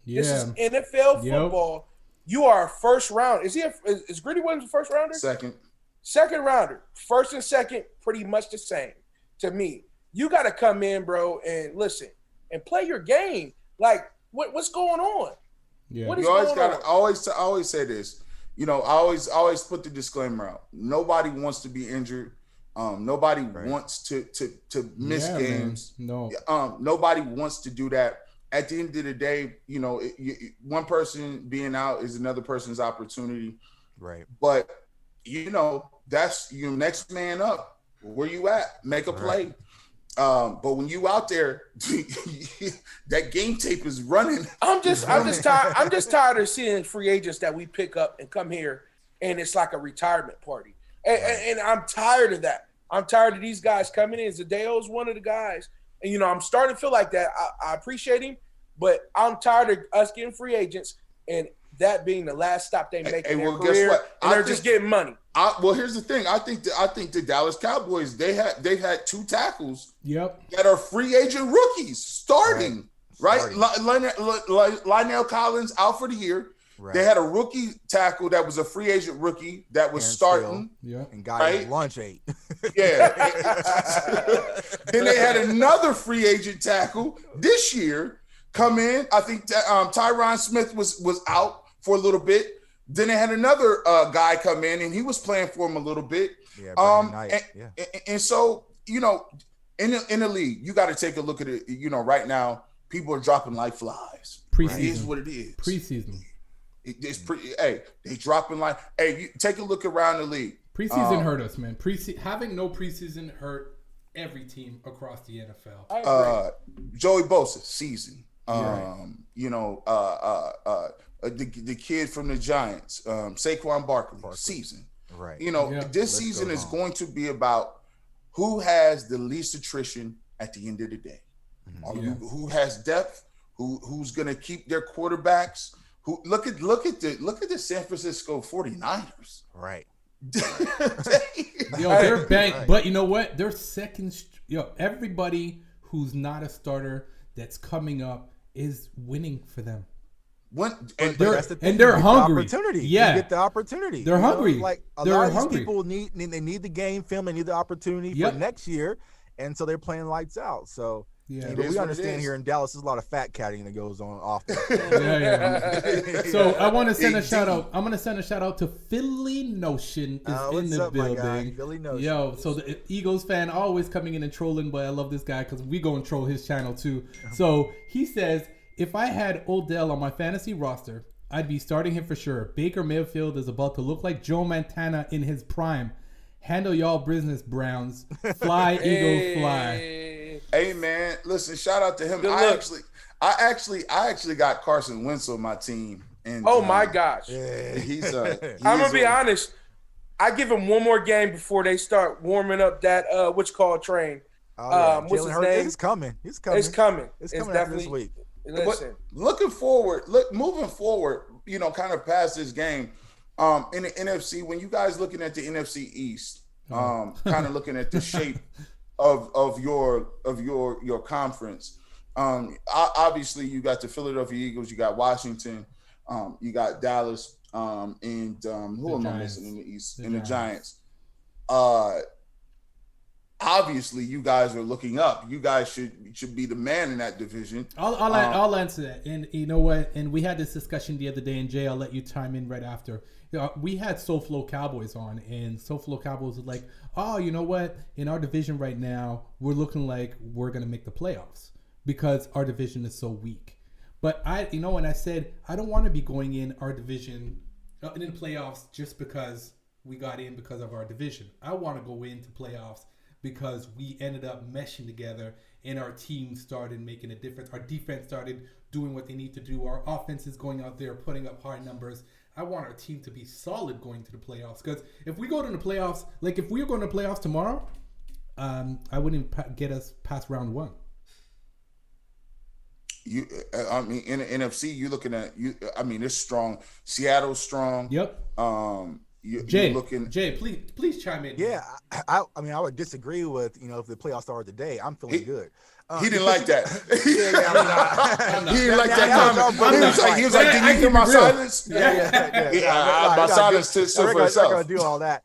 Yeah. This is NFL football. You are a first round. Is Greedy Williams a first rounder? Second rounder. First and second, pretty much the same to me. You got to come in, bro, and listen and play your game. Like, what's going on? Yeah. What is going on? I always say this. You know, I always put the disclaimer out. Nobody wants to be injured. Nobody wants to miss games. Man. No. Nobody wants to do that. At the end of the day, you know, one person being out is another person's opportunity. Right. But you know, that's your next man up. Where you at? Make a play. But when you out there, that game tape is running. I'm just tired of seeing free agents that we pick up and come here and it's like a retirement party. And I'm tired of that. I'm tired of these guys coming in. Zadeo's one of the guys. And, you know, I'm starting to feel like that. I appreciate him, but I'm tired of us getting free agents and that being the last stop they make in their career. Guess what? And they're just getting money. Well, here's the thing. I think the Dallas Cowboys, they've had 2 tackles that are free agent rookies starting, right? Lionel Collins out for the year. Right. They had a rookie tackle that was a free agent rookie that was starting. And got his lunch ate. Yeah. Then they had another free agent tackle this year come in. I think Tyron Smith was out for a little bit. Then they had another guy come in, and he was playing for him a little bit. And so, you know, in the league, you got to take a look at it. You know, right now, people are dropping like flies. Preseason. It is what it is. Preseason. They dropping like. Hey, you take a look around the league. Preseason hurt us, man. Having no preseason hurt every team across the NFL. Joey Bosa season. You know, the kid from the Giants, Saquon Barkley season. Right. You know, this season is going to be about who has the least attrition at the end of the day. Who has depth? Who's going to keep their quarterbacks? Who look at the San Francisco 49ers. Right. They're banked, but you know what? They're second. Everybody who's not a starter that's coming up is winning for them. They're hungry. Opportunity. Yeah, you get the opportunity. They're hungry. Like a lot of these people need the game film. They need the opportunity for next year, and so they're playing lights out. So but we understand here in Dallas, there's a lot of fat catting that goes on often. So I want to send a shout out. I'm going to send a shout out to Philly Notion in the building. Philly Notion. Yo, so the Eagles fan always coming in and trolling, but I love this guy because we go and troll his channel too. So he says, if I had Odell on my fantasy roster, I'd be starting him for sure. Baker Mayfield is about to look like Joe Montana in his prime. Handle y'all business, Browns. Fly, Eagles, fly. Hey man, listen! Shout out to him. I actually got Carson Wentz on my team. And my gosh, he's I'm gonna be honest. I give him one more game before they start warming up that train. What's his name? It's coming. It's coming. It's definitely this week. Listen, moving forward, you know, kind of past this game. In the NFC, when you guys looking at the NFC East, kind of looking at the shape of your conference, obviously you got the Philadelphia Eagles, you got Washington, you got Dallas, and who am I missing in the East? And the Giants. The Giants. The Giants. What? Looking forward, moving forward, you know, kind of past this game, in the NFC East, you got the Philadelphia Eagles, you got Washington, you got Dallas, and who am I missing in the East? And the Giants. obviously you guys are looking up. You guys should be the man in that division. I'll answer that. And you know what? And we had this discussion the other day, and Jay, I'll let you chime in right after. We had SoFlo Cowboys on, and SoFlo Cowboys was like, oh, you know what? In our division right now, we're looking like we're going to make the playoffs because our division is so weak. But and I said, I don't want to be going in our division in the playoffs just because we got in because of our division. I want to go into playoffs because we ended up meshing together and our team started making a difference. Our defense started doing what they need to do. Our offense is going out there, putting up high numbers. I want our team to be solid going to the playoffs. Because if we go to the playoffs, like if we were going to the playoffs tomorrow, I wouldn't get us past round one. In the NFC, you're looking at it's strong. Seattle's strong. Yep. Jay, please chime in. Yeah, I would disagree with if the playoffs started today. I'm feeling good. He didn't like that. He didn't like that comment. He was like, "Can you hear my silence?" Yeah. My silence stood for itself. We're gonna do all that.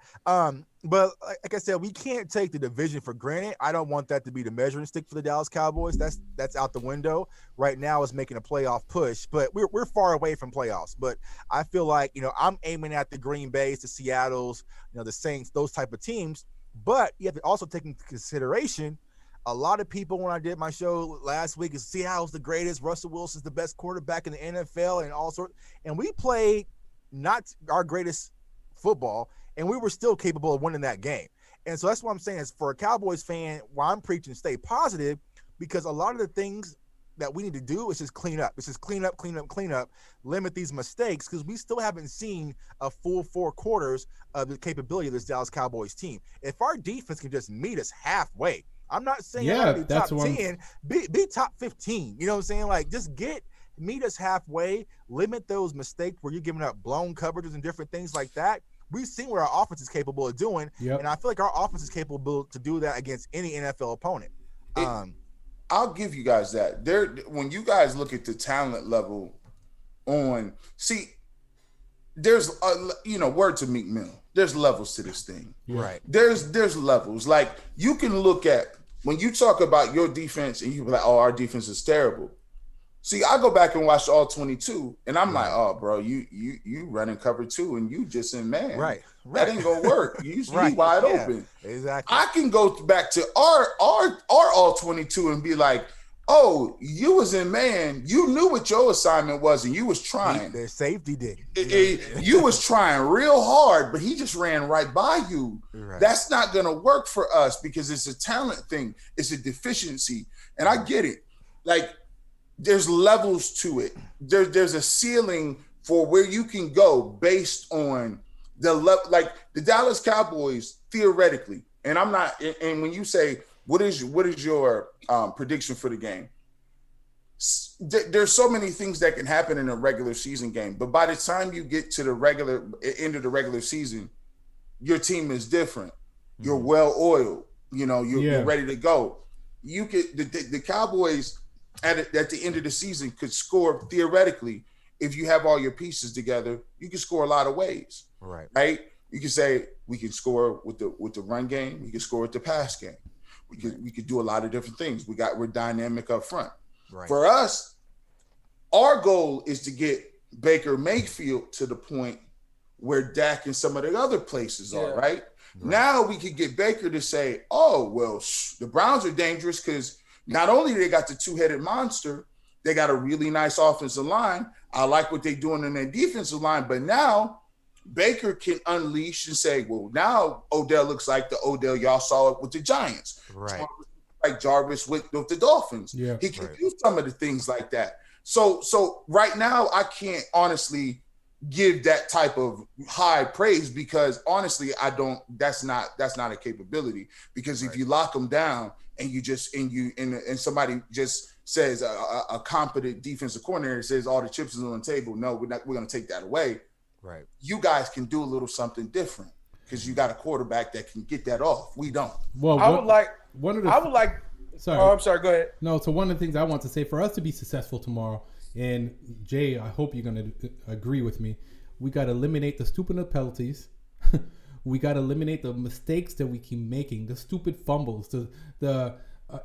But like I said, we can't take the division for granted. I don't want that to be the measuring stick for the Dallas Cowboys. That's out the window. Right now is making a playoff push, but we're far away from playoffs. But I feel like, I'm aiming at the Green Bays, the Seattles, the Saints, those type of teams. But you have to also take into consideration a lot of people, when I did my show last week, is Seattle's the greatest. Russell Wilson's the best quarterback in the NFL and all sorts. And we played not our greatest football, and we were still capable of winning that game. And so that's what I'm saying is, for a Cowboys fan, why I'm preaching stay positive, because a lot of the things that we need to do is just clean up. It's just clean up, limit these mistakes, because we still haven't seen a full 4 quarters of the capability of this Dallas Cowboys team. If our defense can just meet us halfway, I'm not saying be top 10, be top 15. You know what I'm saying? Like, just meet us halfway, limit those mistakes where you're giving up blown coverages and different things like that. We've seen what our offense is capable of doing, and I feel like our offense is capable to do that against any NFL opponent. I'll give you guys that. When you guys look at the talent level there's word to Meek Mill. There's levels to this thing. Right. There's levels. Like, you can look at, when you talk about your defense and you be like, oh, our defense is terrible. See, I go back and watch all 22, and I'm like, oh, bro, you running cover 2, and you just in man. Right. That ain't gonna work. You wide open. Exactly. I can go back to our all 22 and be like, oh, you was in man. You knew what your assignment was, and you was trying. Their safety did. You was trying real hard, but he just ran right by you. Right. That's not gonna work for us because it's a talent thing. It's a deficiency, and I get it. Like, there's levels to it. There's a ceiling for where you can go based on the level. Like, the Dallas Cowboys, theoretically, and I'm not. And when you say, what is your prediction for the game? There's so many things that can happen in a regular season game, but by the time you get to the end of the regular season, your team is different. You're well oiled. You're ready to go. You could the Cowboys at the end of the season could score, theoretically, if you have all your pieces together. You can score a lot of ways. Right. You can say we can score with the run game. We can score with the pass game. We could do a lot of different things. We're dynamic up front. Right. For us, our goal is to get Baker Mayfield to the point where Dak and some of the other places are, right? Now we could get Baker to say, oh, well, the Browns are dangerous because not only they got the 2-headed monster, they got a really nice offensive line. I like what they're doing in their defensive line, but now Baker can unleash and say, well, now Odell looks like the Odell y'all saw it with the Giants. Right. Like Jarvis with the Dolphins. Yeah, he can do some of the things like that. So right now, I can't honestly give that type of high praise because honestly, that's not a capability, because if you lock them down and and somebody just says a competent defensive coordinator says all the chips is on the table, no, we're going to take that away. Right. You guys can do a little something different because you got a quarterback that can get that off. We don't. Well, Sorry. Oh, I'm sorry. Go ahead. No, so one of the things I want to say, for us to be successful tomorrow, and Jay, I hope you're going to agree with me, we got to eliminate the stupid penalties. We got to eliminate the mistakes that we keep making, the stupid fumbles,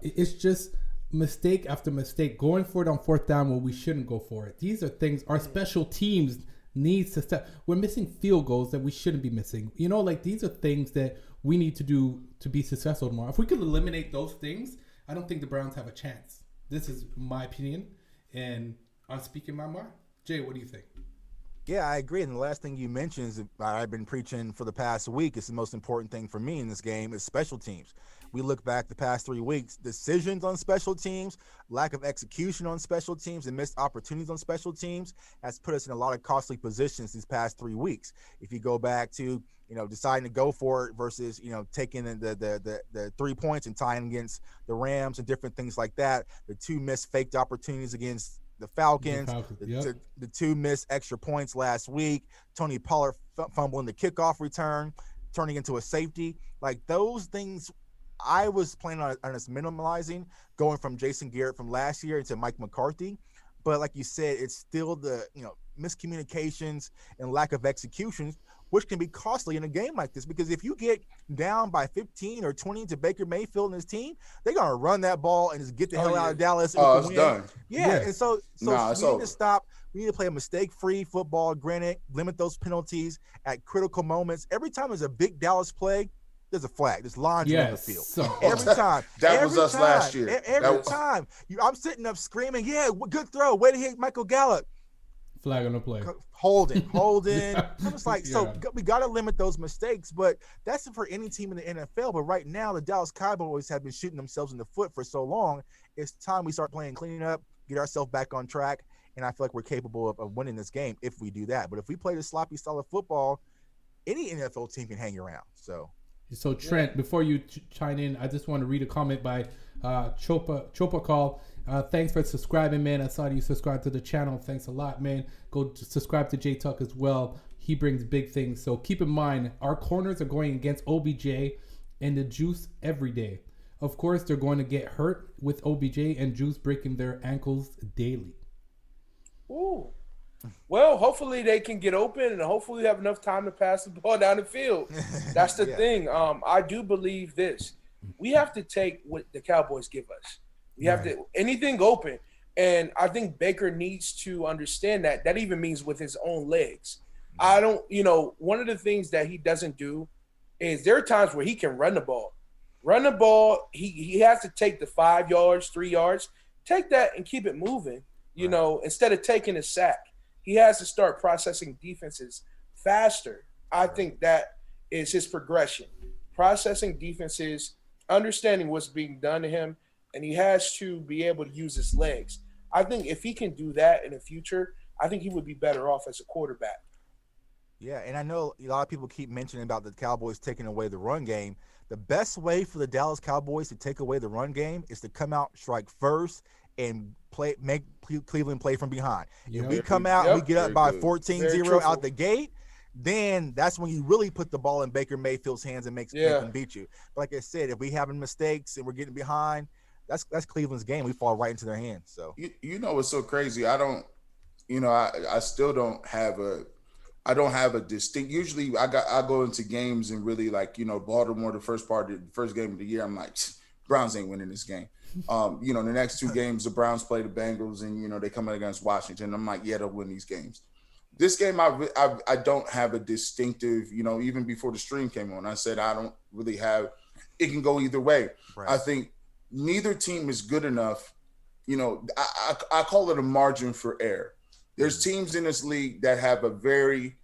it's just mistake after mistake, going for it on fourth down when we shouldn't go for it. These are things our special teams needs to step. We're missing field goals that we shouldn't be missing. Like these are things that we need to do to be successful tomorrow. If we could eliminate those things, I don't think the Browns have a chance. This is my opinion, and I'm speaking my mind. Jay, what do you think? Yeah, I agree. And the last thing you mentioned is I've been preaching for the past week. It's the most important thing for me in this game is special teams. We look back the past 3 weeks, decisions on special teams, lack of execution on special teams, and missed opportunities on special teams has put us in a lot of costly positions these past 3 weeks. If you go back to, deciding to go for it versus, taking the 3 points and tying against the Rams and different things like that, the 2 missed faked opportunities against the Falcons, the 2 missed extra points last week, Tony Pollard fumbling the kickoff return, turning into a safety. Like those things I was planning on us minimalizing, going from Jason Garrett from last year into Mike McCarthy. But like you said, it's still the miscommunications and lack of execution, which can be costly in a game like this. Because if you get down by 15 or 20 to Baker Mayfield and his team, they're going to run that ball and just get the hell out of Dallas. Oh, it's done. Yeah. And so we need to stop. We need to play a mistake-free football. Granted, limit those penalties at critical moments. Every time there's a big Dallas play, there's a flag. There's laundry on the field. Every time. That was us last year. Every time. I'm sitting up screaming, yeah, good throw. Way to hit Michael Gallup. Flag on the play. Holding. I'm just like, so we got to limit those mistakes, but that's for any team in the NFL. But right now, the Dallas Cowboys have been shooting themselves in the foot for so long. It's time we start playing clean up, get ourselves back on track, and I feel like we're capable of winning this game if we do that. But if we play the sloppy style of football, any NFL team can hang around. So Trent, before you chime in, I just want to read a comment by Chopa Call. Thanks for subscribing, man. I saw you subscribe to the channel. Thanks a lot, man. Go subscribe to J Tuck as well. He brings big things. So keep in mind, our corners are going against OBJ and the Juice every day. Of course, they're going to get hurt with OBJ and Juice breaking their ankles daily. Ooh. Well, hopefully they can get open and hopefully have enough time to pass the ball down the field. That's the thing. I do believe this. We have to take what the Cowboys give us. We have to – anything open. And I think Baker needs to understand that. That even means with his own legs. I don't – one of the things that he doesn't do is there are times where he can run the ball. Run the ball, he has to take the 5 yards, 3 yards. Take that and keep it moving, instead of taking a sack. He has to start processing defenses faster. I think that is his progression. Processing defenses, understanding what's being done to him, and he has to be able to use his legs. I think if he can do that in the future, I think he would be better off as a quarterback. Yeah, and I know a lot of people keep mentioning about the Cowboys taking away the run game. The best way for the Dallas Cowboys to take away the run game is to come out, strike first, and make Cleveland play from behind. If we come out and we get up by 14-0 out the gate, then that's when you really put the ball in Baker Mayfield's hands and make him beat you. But like I said, if we having mistakes and we're getting behind, that's Cleveland's game. We fall right into their hands. So what's so crazy? I still don't have a distinct. Usually I go into games and really Baltimore the first game of the year. I'm like, Browns ain't winning this game. The next 2 games the Browns play the Bengals and they come in against Washington. I'm like, they'll win these games. This game I don't have a distinctive. Even before the stream came on, I said I don't really have. It can go either way. Right. I think neither team is good enough. I call it a margin for error. There's teams in this league that have a very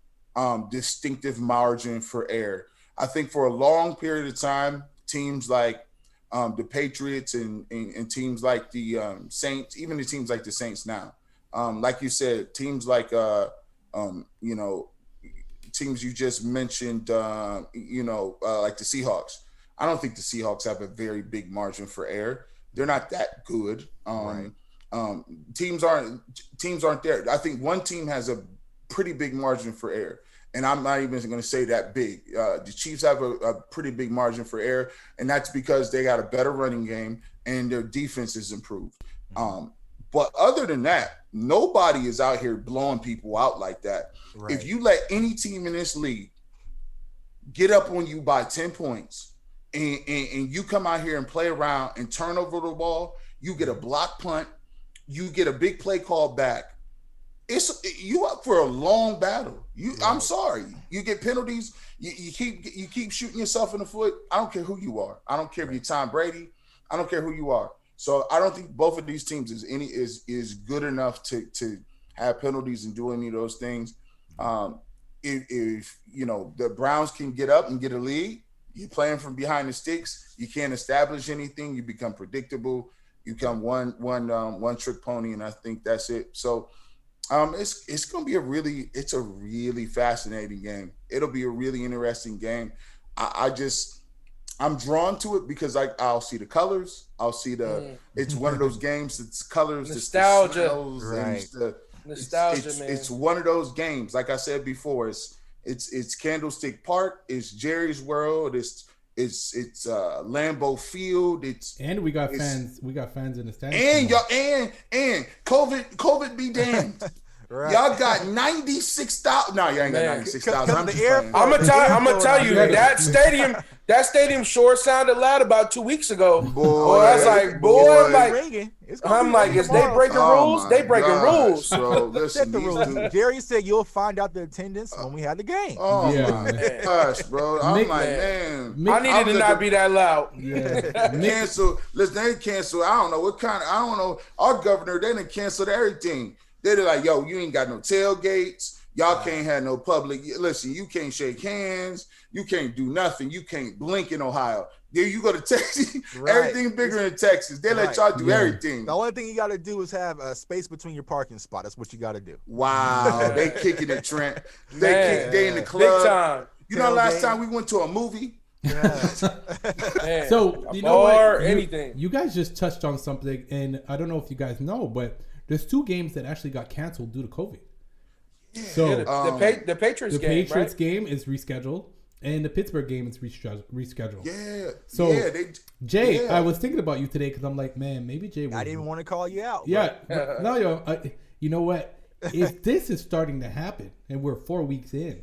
distinctive margin for error. I think for a long period of time, teams like the Patriots and teams like the Saints, even the teams like the Saints now, like you said, teams like teams you just mentioned, like the Seahawks. I don't think the Seahawks have a very big margin for error. They're not that good. Teams aren't there. I think one team has a pretty big margin for error, and I'm not even going to say that big. The Chiefs have a pretty big margin for error, and that's because they got a better running game and their defense is improved. But other than that, nobody is out here blowing people out like that. Right. If you let any team in this league get up on you by 10 points, and you come out here and play around and turn over the ball, you get a block punt, you get a big play called back. You up for a long battle. I'm sorry. You get penalties. You keep shooting yourself in the foot. I don't care who you are. I don't care if you're Tom Brady. I don't care who you are. So I don't think both of these teams is good enough to have penalties and do any of those things. If the Browns can get up and get a lead, you're playing from behind the sticks. You can't establish anything. You become predictable. You become one trick pony, and I think that's it. So. It's going to be a really fascinating game. It'll be a really interesting game. I'm drawn to it because I'll see the colors. I'll see it's one of those games. It's colors, nostalgia, right? Nostalgia, man. It's one of those games. Like I said before, it's Candlestick Park. It's Jerry's World. It's Lambeau Field. And we got fans. We got fans in the stands. And COVID be damned. Right. Y'all got 96,000. No, you ain't got 96,000. I'm gonna tell you that stadium sure sounded loud about 2 weeks ago. Boy, I was like, is they breaking rules? They breaking rules. So listen, the rules. Jerry said you'll find out the attendance when we have the game. Oh my gosh, bro! I'm man. I needed to not be that loud. Yeah. Cancel. Listen, they cancel. I don't know. Our governor, they done canceled everything. They're like, yo, you ain't got no tailgates. Y'all can't have no public. Listen, you can't shake hands. You can't do nothing. You can't blink in Ohio. Then you go to Texas. Right. Everything bigger in Texas. They let y'all do everything. The only thing you got to do is have a space between your parking spot. That's what you got to do. Wow. They kicking it, Trent. They in the club. Big time. You know, last time we went to a movie. Yeah. So, you know what? Anything. You guys just touched on something, and I don't know if you guys know, but there's 2 games that actually got canceled due to COVID. So the Patriots game, the Patriots game is rescheduled, and the Pittsburgh game is rescheduled. Yeah. So Jay, I was thinking about you today because I'm like, man, maybe Jay. I didn't even want to call you out. Yeah, no, you know what? If this is starting to happen, and we're 4 weeks in,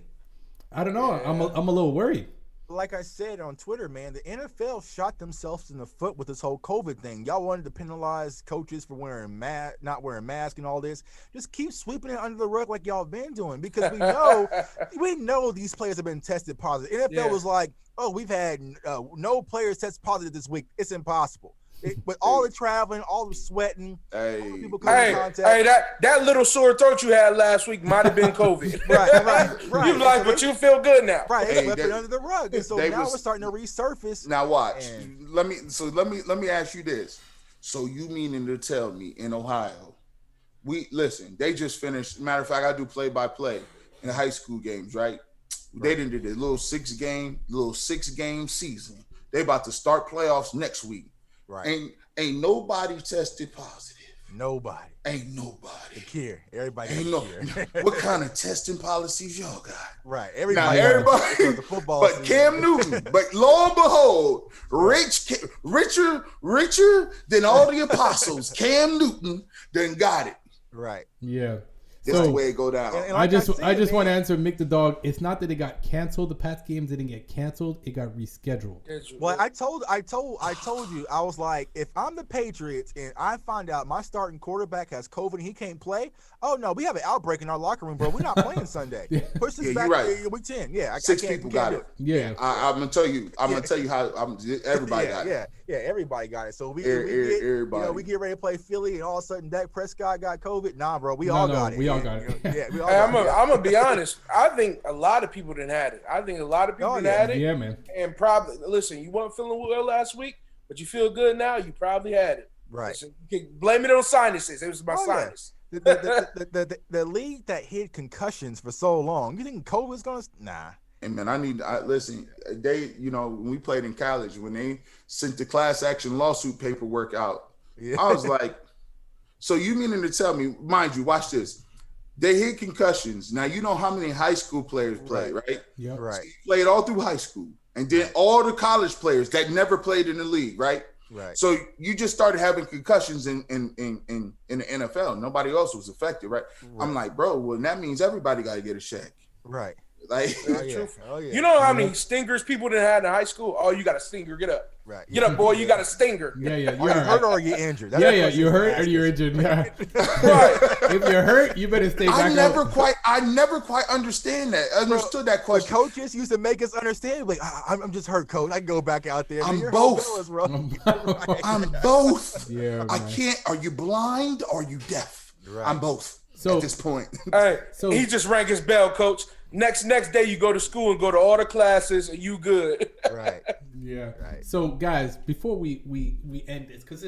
I don't know. Yeah. I'm a little worried. Like I said on Twitter, man, the NFL shot themselves in the foot with this whole COVID thing. Y'all wanted to penalize coaches for not wearing masks and all this. Just keep sweeping it under the rug like y'all been doing, because we know these players have been tested positive. NFL was like, oh, we've had no players test positive this week. It's impossible. But all the traveling, all the sweating, all the people coming in contact. That little sore throat you had last week might have been COVID. right. You like, but you feel good now. Right, it's swept it under the rug, and so now we're starting to resurface. Now watch. Let me ask you this. So you meaning to tell me in Ohio, they just finished. Matter of fact, I do play-by-play in the high school games, right? They didn't do the little six game season. They about to start playoffs next week. Right. Ain't nobody tested positive. Nobody. Ain't nobody. Here. Everybody. What kind of testing policies y'all got? Right. Everybody. The football but season. Cam Newton. But lo and behold, richer than all the apostles. Cam Newton done got it. Right. Yeah. That's the way it go down. And I just want to answer Mick the Dog. It's not that it got canceled. The past games didn't get canceled. It got rescheduled. Well, I told you, I was like, if I'm the Patriots and I find out my starting quarterback has COVID and he can't play, oh no, we have an outbreak in our locker room, bro. We're not playing Sunday. Push this back. Week 10. Yeah, 6 people got it. Yeah, I'm gonna tell you. I'm gonna tell you how. Everybody got it. Yeah, everybody got it. So we get ready to play Philly, and all of a sudden Dak Prescott got COVID. Nah, bro, we all got it. We all got it. I'm gonna be honest. I think a lot of people didn't had it. I think a lot of people had it. Yeah, man. And probably listen. You weren't feeling well last week, but you feel good now. You probably had it. Right. Listen, you can blame it on sinuses. It was my sinus. The league that hid concussions for so long. You think COVID's gonna? Nah. And man, listen. When we played in college, when they sent the class action lawsuit paperwork out, I was like, so you meaning to tell me? Mind you, watch this. They hit concussions. Now you know how many high school players play, right? Yeah, right. So you played all through high school, and then all the college players that never played in the league, right? Right. So you just started having concussions in the NFL. Nobody else was affected, right? I'm like, bro, well, that means everybody got to get a check. Right. Like, Oh yeah. You know how many stingers people done had in high school? Oh, you got a stinger. Get up. Right. Get up, boy. You got a stinger. Yeah. Are you hurt or are you injured? That's You hurt or you're injured. Yeah. Right. If you're hurt, you better stay back. I never quite understand that. Understood that question. The coaches used to make us understand, like, I'm just hurt, coach. I can go back out there. I'm both. I'm both. Yeah. I can't. Are you blind? Or are you deaf? Right. I'm both. So at this point. Hey, So- he just rang his bell, coach. Next day you go to school and go to all the classes and you good. Right. Yeah. Right. So guys, before we end this, because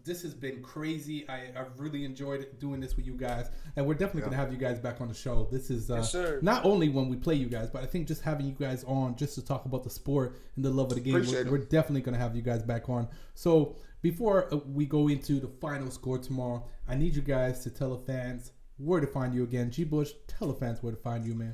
this has been crazy. I've really enjoyed doing this with you guys, and we're definitely gonna have you guys back on the show. This is Yes, sir. not only when we play you guys, but I think just having you guys on just to talk about the sport and the love of the game. We're definitely gonna have you guys back on. So before we go into the final score tomorrow, I need you guys to tell the fans where to find you again. G Bush, tell the fans where to find you, man.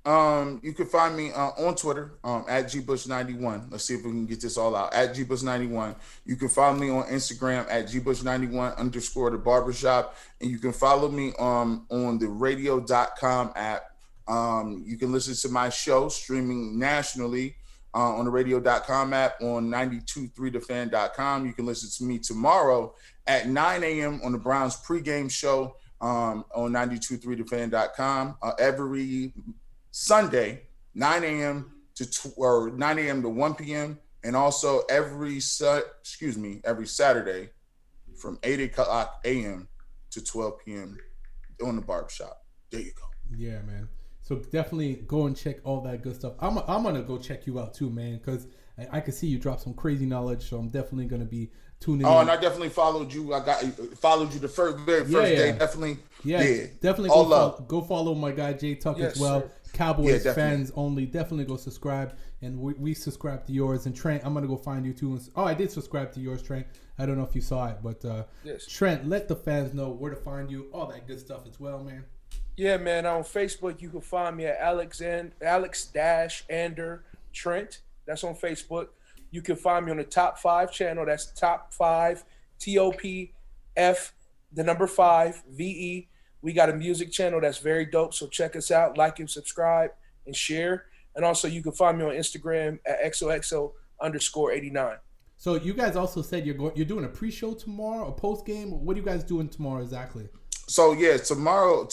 You can find me on Twitter at gbush91. Let's see if we can get this all out. At gbush91. You can follow me on Instagram at gbush91_ the barbershop. And you can follow me on the radio.com app. You can listen to my show streaming nationally on the radio.com app on 923thefan.com. You can listen to me tomorrow at 9 a.m. on the Browns pregame show on 923thefan.com. Every Sunday, 9 a.m. to 1 p.m. and also every Saturday from 8 o'clock a.m. to 12 p.m. on the barbershop. There you go. Yeah, man. So definitely go and check all that good stuff. I'm gonna go check you out too, man, because I can see you drop some crazy knowledge. So I'm definitely gonna be tuning in. Oh, and I definitely followed you. Followed you the very first day. Definitely. Yeah. Definitely go follow my guy Jay Tuck as well. Sir. Cowboys fans only. Definitely go subscribe, and we subscribe to yours. And Trent, I'm gonna go find you too. Oh, I did subscribe to yours, Trent. I don't know if you saw it, but yes. Trent, let the fans know where to find you, all that good stuff as well, man. Yeah, man. On Facebook, you can find me at Alex-Ander Trent. That's on Facebook. You can find me on the Top 5 channel. That's Top 5 TOPF, the number 5 VE. We got a music channel that's very dope. So check us out, like and subscribe and share. And also you can find me on Instagram at XOXO_89. So you guys also said you're doing a pre-show tomorrow, a post-game. What are you guys doing tomorrow exactly? So yeah, tomorrow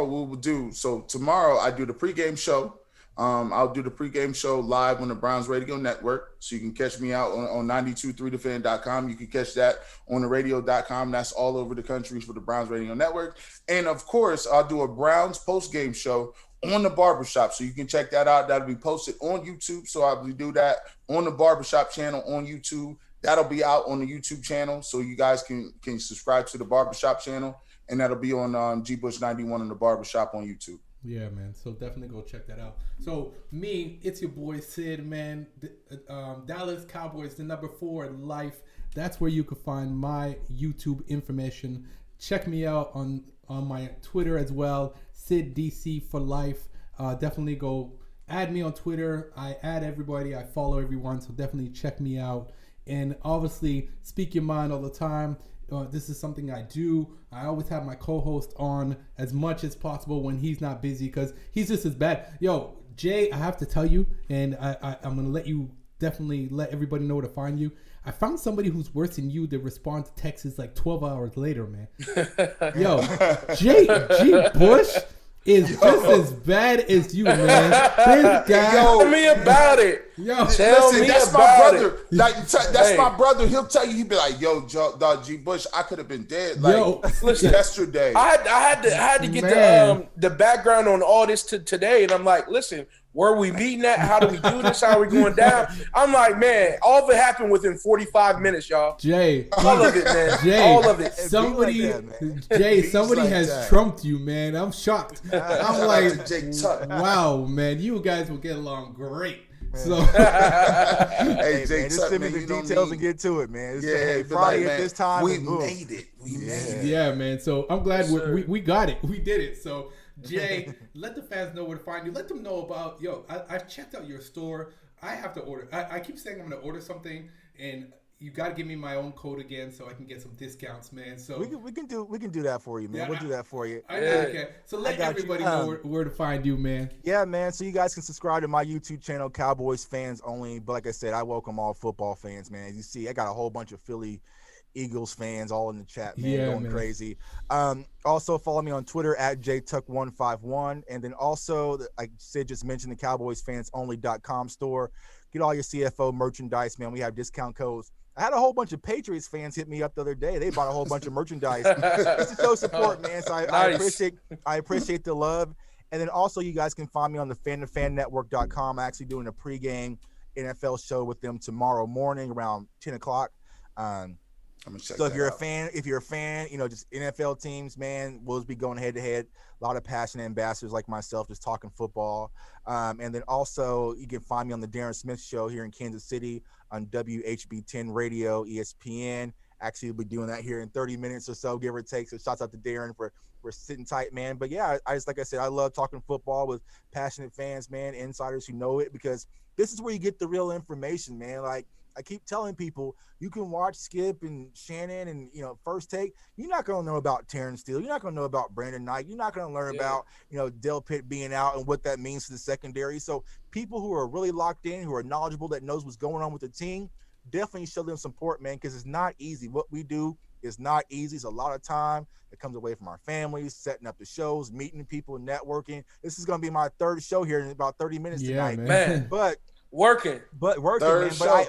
we will do. So tomorrow I do the pregame show. I'll do the pregame show live on the Browns Radio Network. So you can catch me out on 923thefan.com. You can catch that on the radio.com. That's all over the country for the Browns Radio Network. And of course, I'll do a Browns postgame show on the barbershop. So you can check that out. That'll be posted on YouTube. So I will do that on the barbershop channel on YouTube. That'll be out on the YouTube channel. So you guys can subscribe to the barbershop channel. And that'll be on GBush91 in the barbershop on YouTube. Yeah, man. So definitely go check that out. So it's your boy Sid, man. Dallas Cowboys, the number 4 in life. That's where you can find my YouTube information. Check me out on my Twitter as well, SidDC for life. Definitely go add me on Twitter. I add everybody. I follow everyone. So definitely check me out. And obviously, speak your mind all the time. This is something I do. I always have my co-host on as much as possible when he's not busy because he's just as bad. Yo, Jay, I have to tell you, and I'm going to definitely let everybody know where to find you. I found somebody who's worse than you that respond to texts like 12 hours later, man. Yo, G Bush is just as bad as you, man. This guy. Tell me about it. Yo, that's my brother. That's my brother. He'll tell you. He'll be like, "Yo, dog, G Bush, I could have been dead yesterday." I had to get the background on all this today, and I'm like, listen. Where are we meeting at? How do we do this? How are we going down? I'm like, man, all of it happened within 45 minutes, y'all. Jay. All of it, man. Jay, all of it. Somebody has trumped you, man. I'm shocked. I'm like, wow, man, you guys will get along great. So, hey, Jay, just send me the details and get to it, man. Friday at this time. We made it. We made it. Yeah, man. So I'm glad we got it. We did it. So, Jay, let the fans know where to find you. Let them know about, I checked out your store. I have to order. I keep saying I'm going to order something, and you gotta give me my own code again so I can get some discounts, man. So we can do that for you, man. We'll do that for you. Okay. So let everybody know where to find you, man. Yeah, man. So you guys can subscribe to my YouTube channel, Cowboys Fans Only. But like I said, I welcome all football fans, man. As you see, I got a whole bunch of Philly Eagles fans all in the chat, man, going crazy. Also follow me on Twitter at jtuck151, and then also, like Sid just mentioned, the CowboysFansOnly.com store. Get all your CFO merchandise, man. We have discount codes. I had a whole bunch of Patriots fans hit me up the other day. They bought a whole bunch of merchandise just to show support, man. So I appreciate the love. And then also, you guys can find me on the FanToFanNetwork.com. I'm actually doing a pregame NFL show with them tomorrow morning around 10 o'clock. I'm gonna check so if you're a fan, you know, just NFL teams, man, we'll just be going head to head. A lot of passionate ambassadors like myself just talking football. And then also you can find me on the Darren Smith Show here in Kansas City on WHB10 Radio, ESPN. Actually, we'll be doing that here in 30 minutes or so, give or take. So shouts out to Darren for sitting tight, man. But yeah, I just, like I said, I love talking football with passionate fans, man, insiders who know it, because this is where you get the real information, man. Like, I keep telling people, you can watch Skip and Shannon and, you know, First Take. You're not going to know about Terrence Steele. You're not going to know about Brandon Knight. You're not going to learn about, you know, Del Pitt being out and what that means to the secondary. So people who are really locked in, who are knowledgeable, that knows what's going on with the team, definitely show them support, man, because it's not easy. What we do is not easy. It's a lot of time that comes away from our families, setting up the shows, meeting people, networking. This is going to be my third show here in about 30 minutes tonight. Man. But working, man. But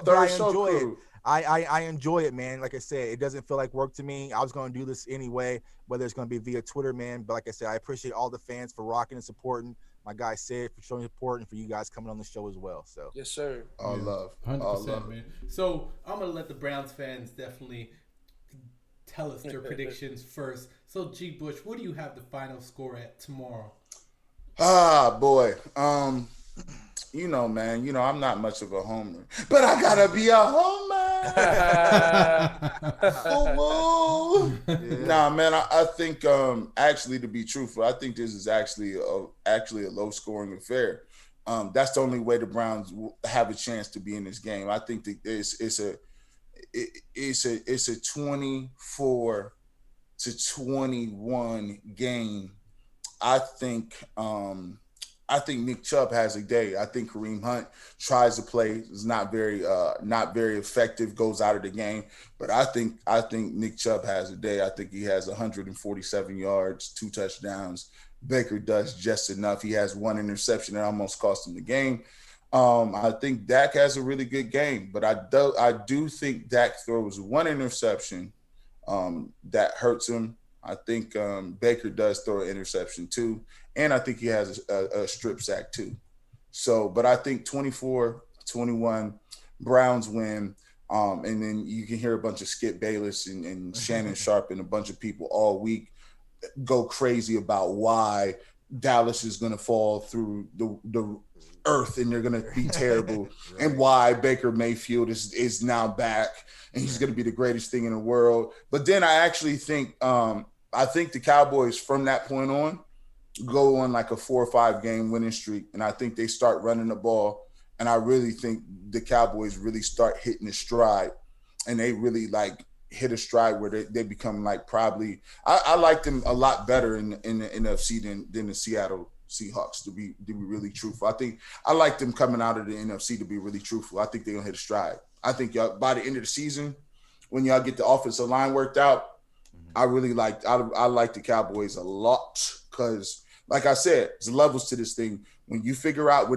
I enjoy it. I enjoy it, man. Like I said, it doesn't feel like work to me. I was going to do this anyway, whether it's going to be via Twitter, man. But like I said, I appreciate all the fans for rocking and supporting. My guy Sid for showing support, and for you guys coming on the show as well. So yes, sir. All love, 100%, man. So I'm gonna let the Browns fans definitely tell us their predictions first. So G. Bush, what do you have the final score at tomorrow? Boy. You know, man, you know, I'm not much of a homer, but I gotta be a homer. Nah, man, I think, actually, to be truthful, I think this is actually a low scoring affair. That's the only way the Browns will have a chance to be in this game. I think that it's a 24-21 game. I think Nick Chubb has a day. I think Kareem Hunt tries to play, is not very effective, goes out of the game. But I think Nick Chubb has a day. I think he has 147 yards, 2 touchdowns. Baker does just enough. He has 1 interception that almost cost him the game. I think Dak has a really good game, but I do think Dak throws 1 interception that hurts him. I think Baker does throw an interception too. And I think he has a strip sack too. So, but I think 24-21 Browns win. And then you can hear a bunch of Skip Bayless and Shannon Sharp and a bunch of people all week go crazy about why Dallas is going to fall through the earth and they're going to be terrible and why Baker Mayfield is now back and he's going to be the greatest thing in the world. But then I actually think the Cowboys from that point on go on like a 4 or 5 game winning streak. And I think they start running the ball. And I really think the Cowboys really start hitting a stride and they really like hit a stride where they become like probably, I like them a lot better in the NFC than the Seattle Seahawks, to be really truthful. I think I like them coming out of the NFC, to be really truthful. I think they're going to hit a stride. I think y'all, by the end of the season, when y'all get the offensive line worked out, I like the Cowboys a lot because, like I said, there's levels to this thing. When they figure out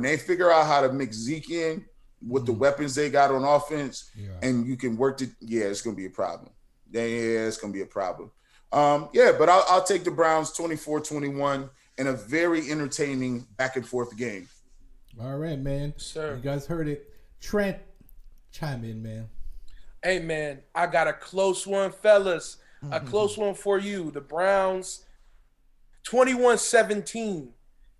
how to mix Zeke in with the weapons they got on offense, and you can work it, it's going to be a problem. Yeah, it's going to be a problem. But I'll take the Browns 24-21 in a very entertaining back and forth game. All right, man. Sir. You guys heard it. Trent, chime in, man. Hey, man, I got a close one, fellas. A close one for you. The Browns, 21-17.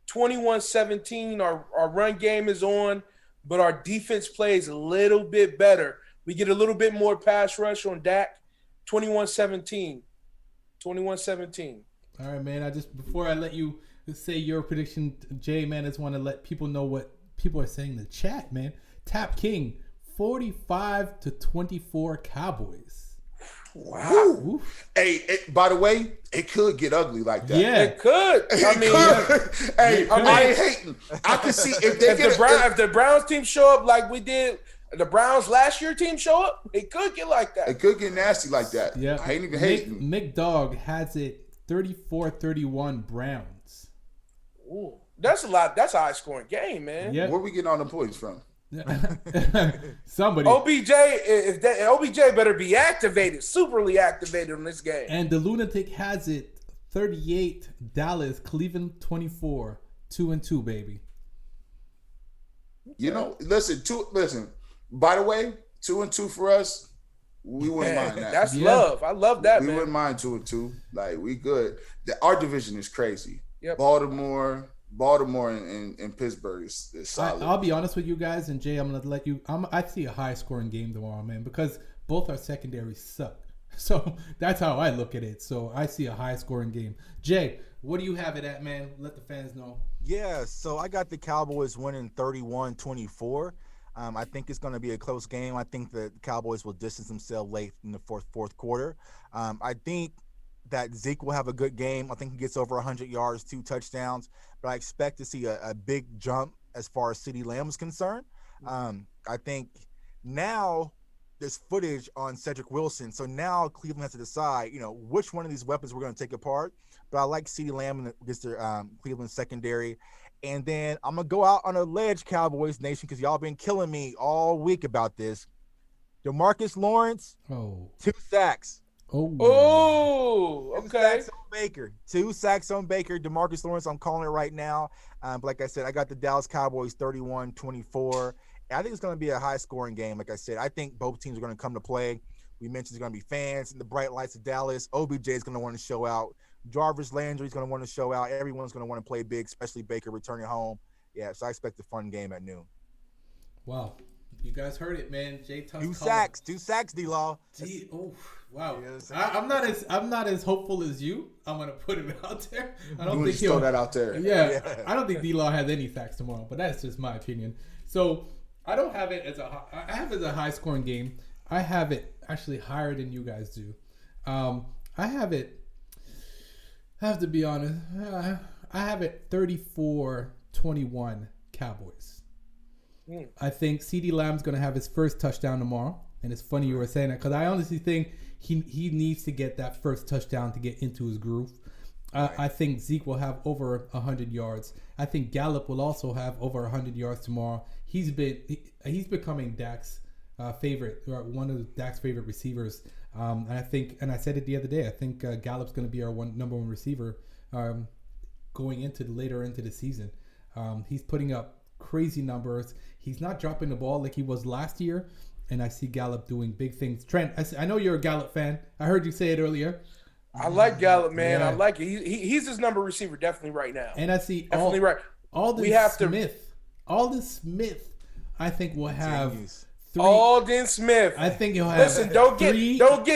21-17. Our run game is on, but our defense plays a little bit better. We get a little bit more pass rush on Dak. 21-17. 21-17. All right, man. Before I let you say your prediction, Jay, man, I just want to let people know what people are saying in the chat, man. Tap King 45-24 Cowboys. Wow. Hey, by the way, it could get ugly like that. Yeah, It could. I mean, Hey, I ain't hating. I can see if they if the Browns team show up like we did, the Browns last year team show up, it could get like that. It could get nasty like that. Yeah. I ain't even hating. McDog has it 34-31 Browns. Ooh, that's a lot. That's a high scoring game, man. Yeah. Where we getting all the points from? Somebody. OBJ better be activated, superly activated in this game. And the Lunatic has it 38 Dallas, Cleveland 24, 2-2, baby. You know, listen. By the way, 2-2 for us. We wouldn't mind that. That's love. I love that, we man. wouldn't mind 2-2. Like, we good. Our division is crazy. Yep. Baltimore and Pittsburgh is solid. I'll be honest with you guys, and Jay, I'm gonna let you. I see a high scoring game tomorrow, man, because both our secondaries suck. So that's how I look at it. So I see a high scoring game. Jay, what do you have it at, man? Let the fans know. Yeah, so I got the Cowboys winning 31-24. I think it's going to be a close game. I think the Cowboys will distance themselves late in the fourth quarter. I think that Zeke will have a good game. I think he gets over 100 yards, 2 touchdowns, but I expect to see a big jump as far as CeeDee Lamb is concerned. I think now there's footage on Cedric Wilson, so now Cleveland has to decide, which one of these weapons we're going to take apart. But I like CeeDee Lamb against their Cleveland secondary. And then I'm going to go out on a ledge, Cowboys Nation, because y'all been killing me all week about this. DeMarcus Lawrence, 2 sacks. Oh, okay. 2 sacks on Baker. 2 sacks on Baker. DeMarcus Lawrence, I'm calling it right now. But like I said, I got the Dallas Cowboys 31-24. I think it's going to be a high-scoring game. Like I said, I think both teams are going to come to play. We mentioned there's going to be fans in the bright lights of Dallas. OBJ is going to want to show out. Jarvis Landry's going to want to show out. Everyone's going to want to play big, especially Baker returning home. Yeah, so I expect a fun game at noon. Wow. You guys heard it, man. Jay Tuck. 2 sacks, D-Law. Oh, wow. Yes. I'm not as hopeful as you. I'm gonna put it out there. I don't think throw that out there. Yeah, I don't think D-Law has any sacks tomorrow, but that's just my opinion. So I don't have it as I have it as a high scoring game. I have it actually higher than you guys do. I have it. I have to be honest. I have it 34-21 Cowboys. I think CeeDee Lamb's going to have his first touchdown tomorrow. And it's funny you were saying that because I honestly think he needs to get that first touchdown to get into his groove. I think Zeke will have over 100 yards. I think Gallup will also have over 100 yards tomorrow. He's becoming Dak's favorite, or one of Dak's favorite receivers. And I said it the other day, I think Gallup's going to be our number one receiver going later into the season. He's putting up crazy numbers. He's not dropping the ball like he was last year, and I see Gallup doing big things. Trent, I know you're a Gallup fan. I heard you say it earlier. I like Gallup, man. Yeah. I like it. He's his number receiver definitely right now. And I see definitely right. Alden Smith, I think will have Alden Smith. I think he'll have. Listen, don't get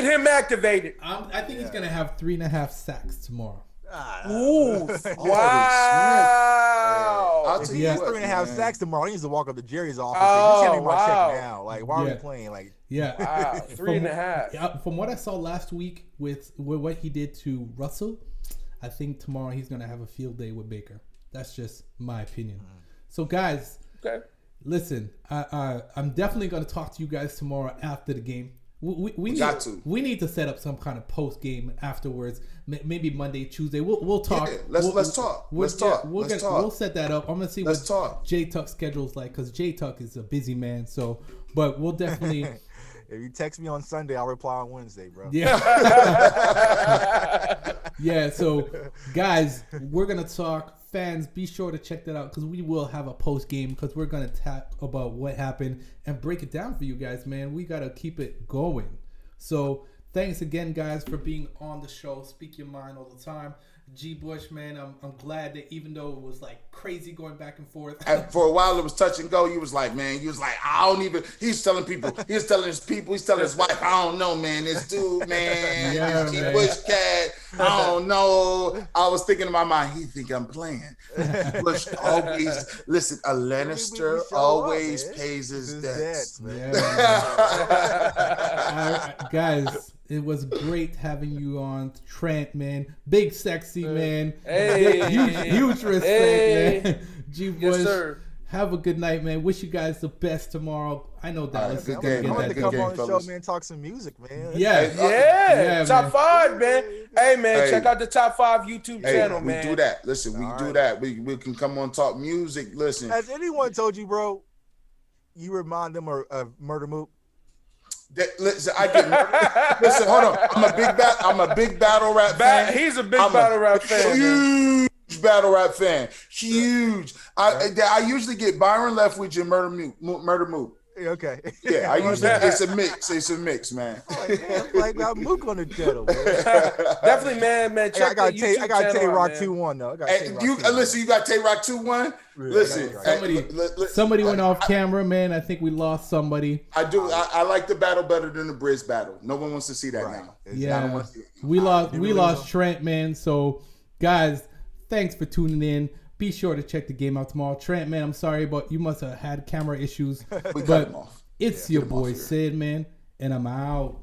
him activated. I think he's gonna have 3.5 sacks tomorrow. Ooh! Wow! I'll tell you, 3.5 sacks tomorrow. He needs to walk up to Jerry's office. He's handing my check now. Like, why are we playing? Like, wow, 3.5. From what I saw last week with what he did to Russell, I think tomorrow he's gonna have a field day with Baker. That's just my opinion. So, guys, listen, I'm definitely gonna talk to you guys tomorrow after the game. We need to set up some kind of post game afterwards. Maybe Monday, Tuesday. We'll talk. Yeah, let's talk. We'll set that up. I'm gonna see what Jay Tuck's schedule's like because Jay Tuck is a busy man. So, but we'll definitely. If you text me on Sunday, I'll reply on Wednesday, bro. Yeah. Yeah. So, guys, we're gonna talk. Fans, be sure to check that out because we will have a post game because we're gonna talk about what happened and break it down for you guys, man. We gotta keep it going. So thanks again, guys, for being on the show. Speak your mind all the time. G. Bush, man, I'm glad that even though it was like crazy going back and forth. For a while it was touch and go. You was like, I don't even. He's telling his wife, I don't know, man. This dude, man, G. Bush cat. I don't know. I was thinking in my mind, he think I'm playing. Bush always, listen, a Lannister always pays his debts. Man. Guys, it was great having you on. Trent, man. Big sexy man. Hey. Huge respect, Hey. man. G Bush. Yes, sir. Have a good night, man. Wish you guys the best tomorrow. I know Dallas is good gonna game. get I'm that going to Good come done. on the show, fellas. man, talk some music, man. Yeah. Yeah, top man. 5, man. Hey, man, Hey. check out the top 5 YouTube Hey, channel, we man. do that. Listen, we All do right. that. We can come on talk music. Listen, Has anyone told you, bro, you remind them of Murder Mook? listen, I get listen. Hold on, I'm a big battle rap fan. He's a big I'm battle rap fan, man. Huge battle rap fan. Huge. I usually get Byron Leftwich and Murder Mook. Okay. Yeah, I usually it's a mix. It's a mix, man. Like got Mook on the channel, man. Definitely, man. Check I got the YouTube I got channel Tay out, Rock man. 2-1 though. I got Hey, listen, you got Tay Rock 2-1. Listen, Somebody went off camera, man. I think we lost somebody. I do. I like the battle better than the Briz battle. No one wants to see that Right. now. Yeah, we lost Trent, man. So, guys, thanks for tuning in. Be sure to check the game out tomorrow. Trent, man, I'm sorry, but you must have had camera issues. We cut But him off. it's your boy Sid, man, and I'm out.